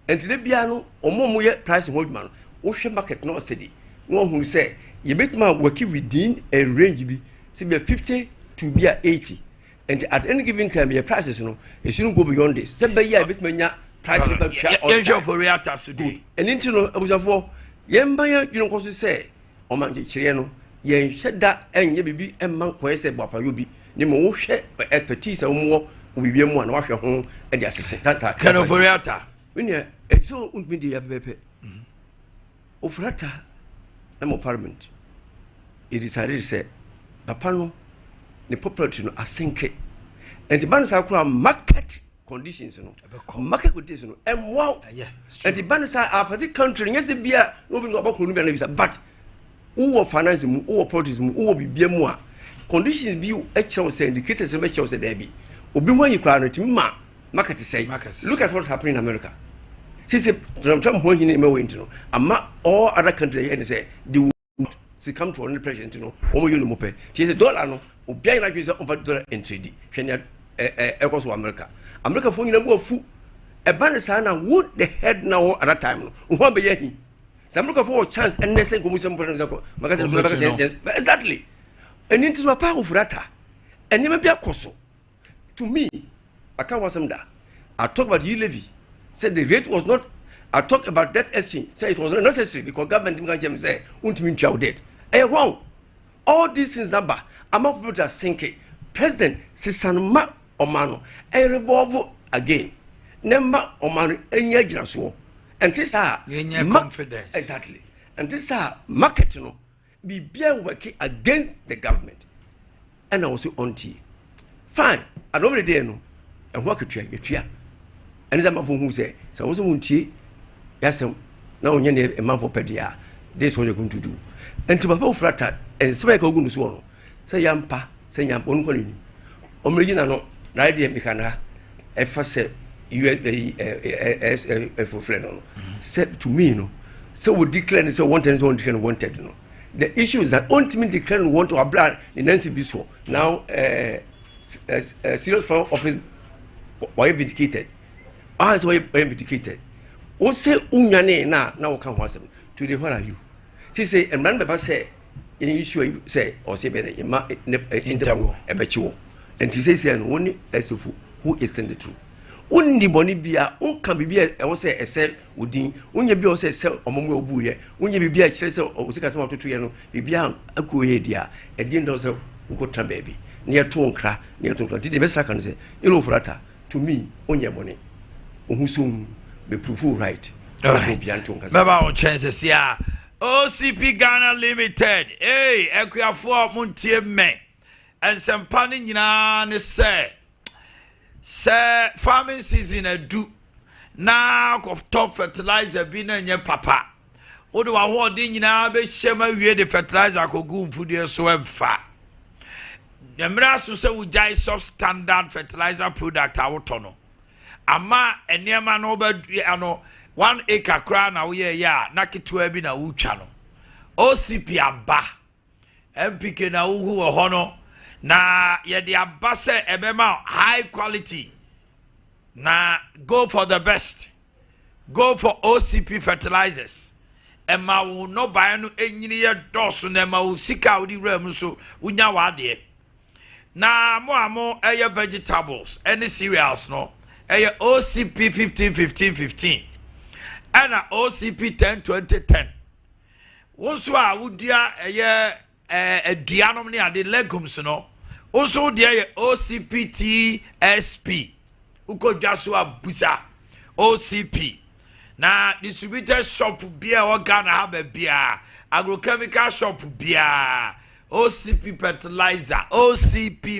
and today bia no omo ye price hold man wo hwe market no steady no who say you bet man work within a range be say be 50 to be 80 and at any given time your prices no it shouldn't go beyond this say be ya bet man nya price per share on for reactors today and into no abusafo yemba ya you know say o man kire no yen hweda enye bibi emman kwan se boapayo bi ni mo hwe expertise wo bibi mu na wahwe ho e de asese tata kind of reactor when you so unbindi ya pepe ofrata na mo parliament it decided say papa no the popularity no asenke and the ban sa market conditions no market conditions no and wow and the ban sa after country yes bia no bi no abakọ no bia na bisa but who finance mu who politics mu who bibia mu a conditions bi e chew say indicators e chew say there be obi wan yi kra no timi ma market say look at what's happening in America since Trump ho hin me went no ama all other countries here say they would come to one president no omo you no mo pe she say dollar no obi ayi na twe say on fa dollar and trade hwenya ekoso America fo nyina bu afu e ban sa na would the head now at that time no ho be yahi some look for chance and they say go musem exactly and into a power of rata and you may be a coso to me I can't was that I talk about levy said the rate was not I talk about that exchange say it was not necessary because government can say untimin child dead wrong all these things number among people that sinking president sisanma omano revolve again number omano enya jiraso and this are confidence exactly and this are market no be beer working against the government and I was on tea fine I don't really know and what could you and some of who say so also on tea yes now a month for pedia this is what you're going to do and to my flat and so I go to swallow say yampa say yam on calling omegina no na idea mekana e fa say for friend said to me no so we declare so wanted no the issue is that ultimately declare want to apply the Nancy Bispo now serious from office why vindicated so why vindicated o say unyane na we can wasem today where are you she say and man baba say in issue say or say be interview ebechiwo and she say no only esofu who is telling the truth undi boni bia unka bibia e wo se ese odin unya bia wo se ese omomo obuye unya bibia kire se o sika se matoto ye no bibia akuye dia e di ndo se ukota baby ne to nkra did be saka no se ilo frata to me unya boni ohusum be proof right baba on chances ya OCP Ghana Limited ekuafo muntie me ensempane nyina ne se farming season adu na of top fertilizer bi na nye papa odo wa ho de nyina be hyema wie de fertilizer kogu mfudie so emfa demra so se ujai substandard fertilizer product awoto no ama enema no ba ano 1 acre kra na wo ye ya na ketua bi na wutwa no OCP aba MPK na wo hu ho no na ye de abase ebema high quality na go for the best go for OCP fertilizers ema wo no buy no enyini ye doso na ema wo sika wo di ram so unya wade na mo eye vegetables any cereals no eye OCP 15 and OCP 10 wonso a wodia eye aduanom ne ade legumes no also there OCP TSP uko jaso abusa OCP na distributor shop bia o Ghana have bia agrochemical shop bia OCP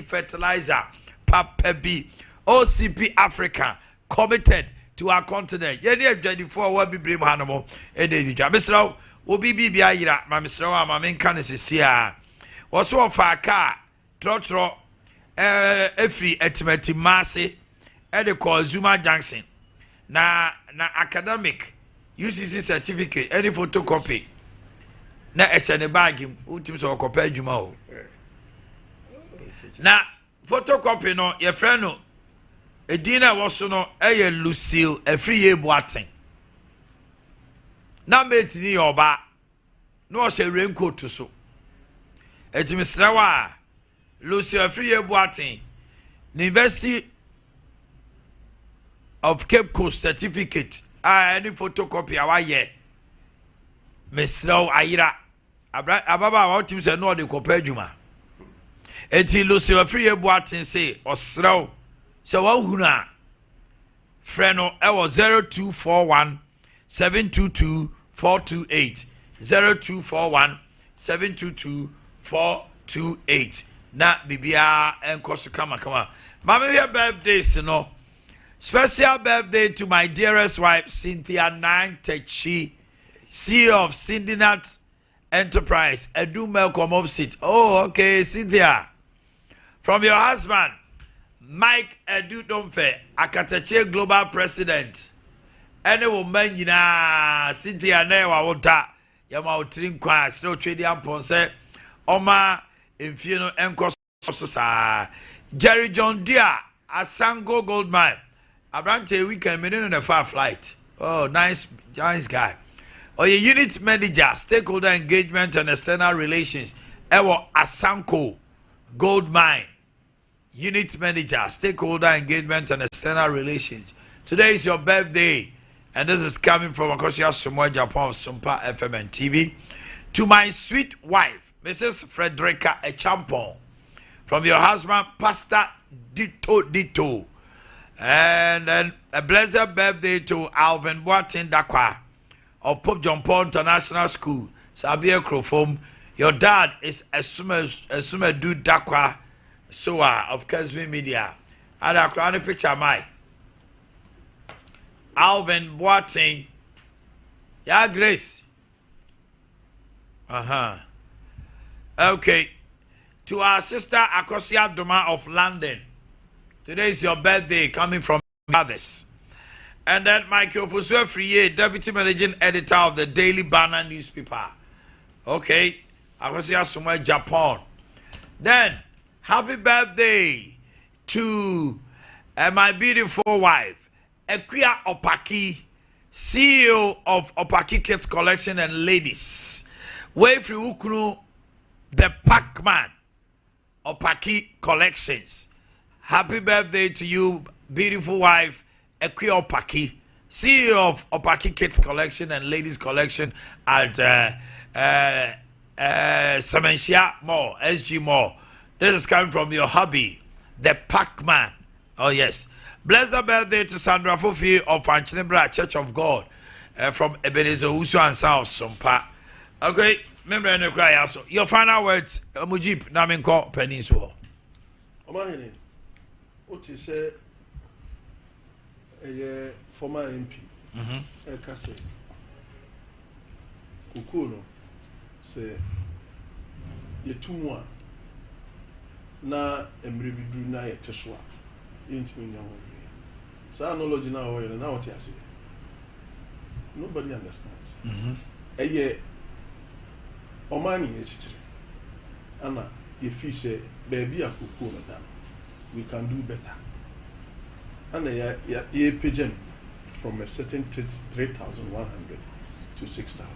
fertilizer papa B OCP Africa committed to our continent ye dey 24 wa bibrim hanomo e dey dwa mesraw obi bibia yira ma mesraw ama menka ne sesia wo so ofa ka trotro efri etimati mase e de call Zuma Junction na academic UCC certificate any photocopy na eshane bag him utim so okopa adwuma o na photocopy no your friend no edina woso no eye Lucille Afriye Boateng na mate ni oba no she raincoat so etimsrawa Lucille Afriye Boateng University of Cape Coast certificate any photocopy awaye mesraw ayira ababa wa tim se no de kopa adwuma eti Lucille Afriye Boateng say osraw so wa huna freno ewo 0241 722 428 0241 722 428 na bibia enkoso kama mama your birthdays no special birthday to my dearest wife Cynthia Nantechi, CEO of Sindinat Enterprise Edu Melcom opposite. Oh okay Cynthia, from your husband Mike Edu Domfe Akatache Global President ene woman nyina Cynthia na wa wota yama otrin kwa so twedi amponse oma emfie no enkoso sa Jerry John Deere Asango Gold Mine Abrante weekend meaning on a far flight. Oh nice guy. Or your unit manager stakeholder engagement and external relations ewo Asanko Gold Mine unit manager stakeholder engagement and external relations. Today is your birthday. And this is coming from Akosia Sumo Japan, Sompa FM and TV. To my sweet wife, Mrs. Frederica Echampon. From your husband, Pastor Dito. And then a blessed birthday to Alvin Boateng Dakwa of Pope John Paul International School, Sabia Krofom. Your dad is Esumedu Dakwa Soa of Kesmi Media. And I crown a picture of my Alvin Boateng. Yeah, Grace. Okay. To our sister Akosia Doma of London. Today is your birthday coming from others. And then Michael Fusue Friye, Deputy Managing Editor of the Daily Banner newspaper. Okay. Akosia Suma Japan. Then, happy birthday to my beautiful wife. Ekwia Opaki, CEO of Opaki Kids Collection and Ladies. Wefri Ukunu, the Pac-Man, Opaki Collections. Happy birthday to you, beautiful wife, Ekwia Opaki, CEO of Opaki Kids Collection and Ladies Collection at Sementia Mall, SG Mall. This is coming from your hubby, the Pac-Man. Oh yes. Bless the birthday to Sandra Fofi of Anchinebra Church of God from Ebenezer Usu and South Sompa. Okay, remember and cry also. Your final words, Mujib Naminko Peninsula. Omanhene, what you say a former MP, Kase Kukuno, say, ye 2 more na emrebidu na ye teswa. Intimate. So knowledge now now what you say. Nobody understands. Omani echichiri. Anna, if he say baby a kuku na dam, we can do better. Anna ye pigeon from a certain 3,100 to 6,000.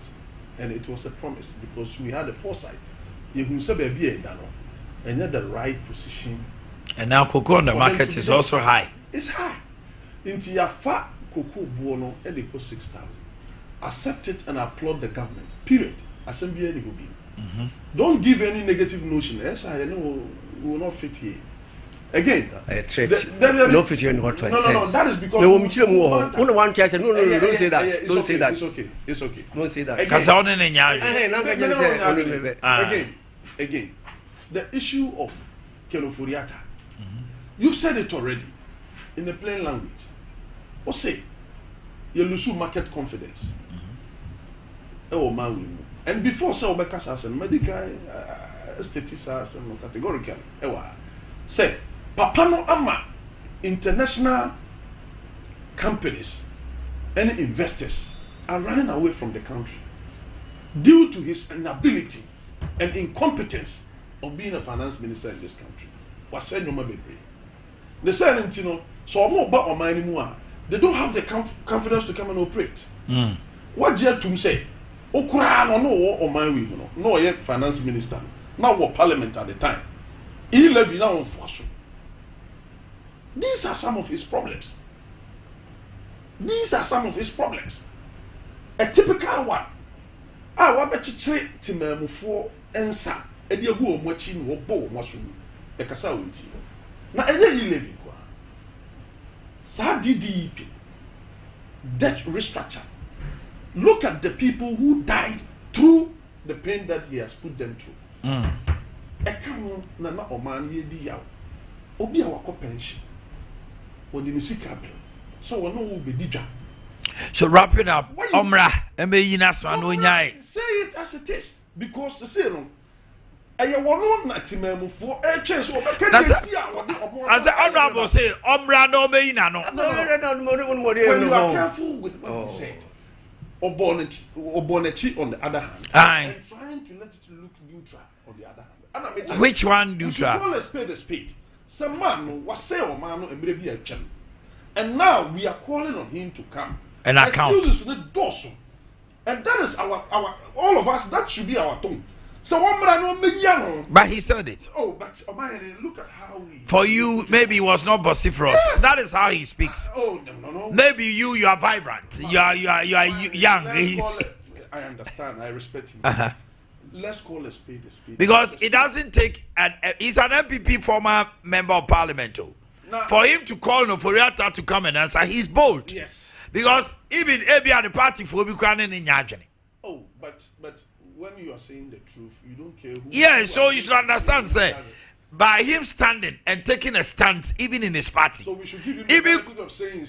And it was a promise because we had a foresight. You can say baby a dano and yet the right position. And now cocoa on the market is also high. It's high. Into your fat cocoa buono, and they put 6,000. Accept it and applaud the government. Period. Assembly any will be. Don't give any negative notion. Yes, I know we will not fit here. Again, no fit here in what way? No, that is because no, don't say that. Don't say that. It's okay. Don't say that. Again, the issue of Kelofuriata. You've said it already in a plain language. Or say, you lose market confidence. Oh, man, and before so Becas and medical statistics and categorically, say, Papano Ama international companies, any investors are running away from the country due to his inability and incompetence of being a finance minister in this country. Was said no matter. The saying, you know, so more about Omanhene Yaw. They don't have the confidence to come and operate. What Jetum say? Okura no Omanhene Yaw, no yet finance minister. Now what parliament at the time. He levy now on force. These are some of his problems. These are some of his problems. A typical one. I want to treat Timemu for answer. And you go watching what bow mushroom. A cassa with you. Now, and then you live. DDP, debt restructure. Look at the people who died through the pain that he has put them through. Ekamu nana Omanhene Yaw. Obi awako pension. Odi ni sika bill. So we know who be dija. So wrapping up, Omra, say it as it is, because the say no. I want not to for a chance of as the honorable say, Omra no me no. When you are careful with what you say, or Bonechi on the other hand, and trying to let it look neutral on the other hand. Which one neutral? Call a spade. Some man was say or man and maybe a channel. And now we are calling on him to come and account. And that is our all of us, that should be our tone. So one but he said it. Oh, but look at how he. For you, maybe he was not vociferous. Yes. That is how he speaks. No. Maybe you are vibrant. You are young. I understand. I respect him. Let's call a spade a spade. Because it doesn't take he's an MPP former member of parliament. Now, for him to call Noforiata to come and answer, he's bold. Yes. Because even Abia the party for Buchanan in Yajani. Oh, but when you are saying the truth, you don't care who. Yeah, so you should understand, sir. By him standing and taking a stance, even in his party. So we should give him the benefit of saying,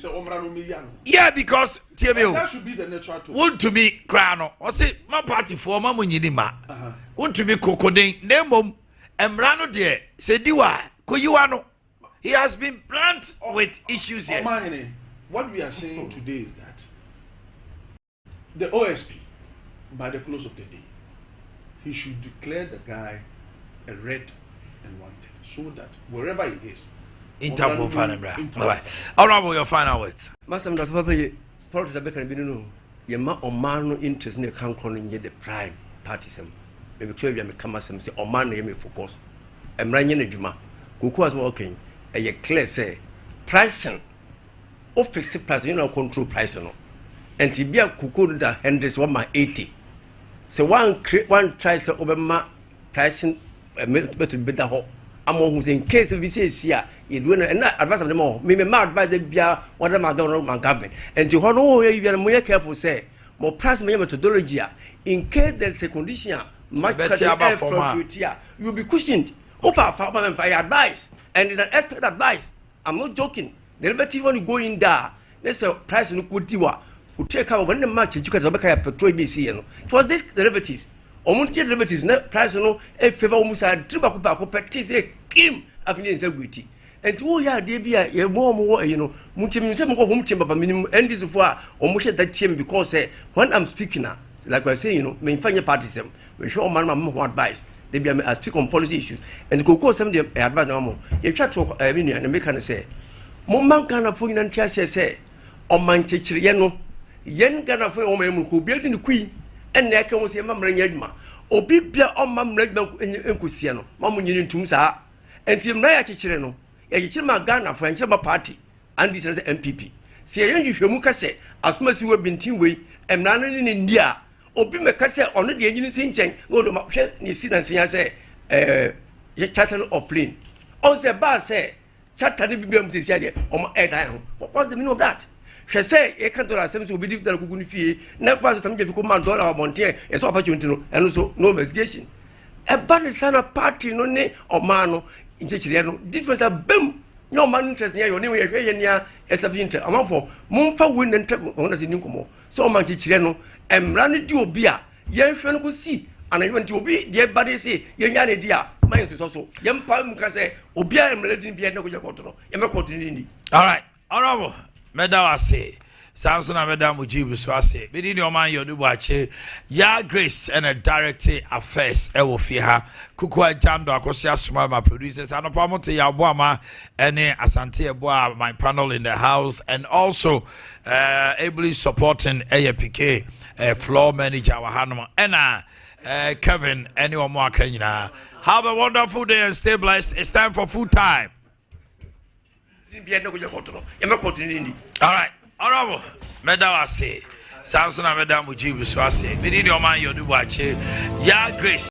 yeah, because that should be the natural tone. Want to be crano or say my party for Mamu Yinima. Want to be cocoding, Nemo, and Brano dear, said you are, Kuyuano. He has been blunt with issues here. What we are saying today is that the OSP, by the close of the day, he should declare the guy a red and wanted, so that wherever he is, Interpol final. Honorable, your final words. Master Dr. Papa, politics are becoming no. Your man interest in the country in the prime partisan. Maybe clear you come as say Oman me focus. I'm running a Juma. Kuku was walking. A clear say pricing. Of fixed price, you know, control price no. And to be a Kuku that hundreds 180. So one tries to over pricing to be the whole. Among who's in case of this here, you do not advance of them all. Me marked by the Bia, what am I doing my government? And to honor you are more careful, say, more price methodology. In case there's a condition, much better for you'll be cushioned. Opa, Father, for advice. And it's an expert advice. I'm not joking. The relative when you go in there, there's a price in Kutiwa who take out when the match you can petrol BC. It was this derivatives. Omunje derivatives, price no, a favor almost a tribaco petties a kim of integrity. And to ya debia, a more, you know, Munchim home chamber minimum and this for almost that team because when I'm speaking now, like I say, you know, main find your partism, we show man more advice. They be I speak on policy issues and go some advice no more. You chat to a million and make an say. Momman kana fo ina ntia say oman chechire no yen kana fo o mamu ko bi adi kui en na ka wo se mamra nya adwuma obi bia o mamra adwuma enkosie no mamu nyini ntum saa enti mra ya chechire no ya chechire ma Ghana fo enche ma party and this is MPP se yen hwehwemu ka se asoma si wo bintin wei emra no ni ndia obi me ka se ono de nyini si nchen go do ma hwe ni si na nsia se charter of plane on se ba se Chatani BBM says, what's the meaning of that? She say, a can't do a sense of believe that Guguni fee, never some difficult man, dollar, Montier, as opportunity, and also no investigation. A bad son of party, no name or mano, in Chichiano, difference of boom, no man interest near your name, as a winter, among for Monfa wind and trap on as in Newcomo. So, man, Chichiano, and run to beer, young friend could see, and I went to be, dear body say, young idea. Is also young Palm can say, Obia and Melody Piano. All right, honorable, Medawase. Samson Ameda Mujibu Swase. Bidi ni Omanhene Yaw Boakye. Ya Grace and a Director Affairs ewo fiha. Kukua Jando akosi asuma my producers. Anopamote ya boama ene asante eboa my panel in the house and also ably supporting APK floor manager wahanoma ena Kevin anyone more Kenya. Have a wonderful day and stay blessed. It's time for food time. All right. Honorable, Medawa say, Samson Ameda Mujibu Swase, Bidi Omanhene Yaw Boakye, Ya Grace.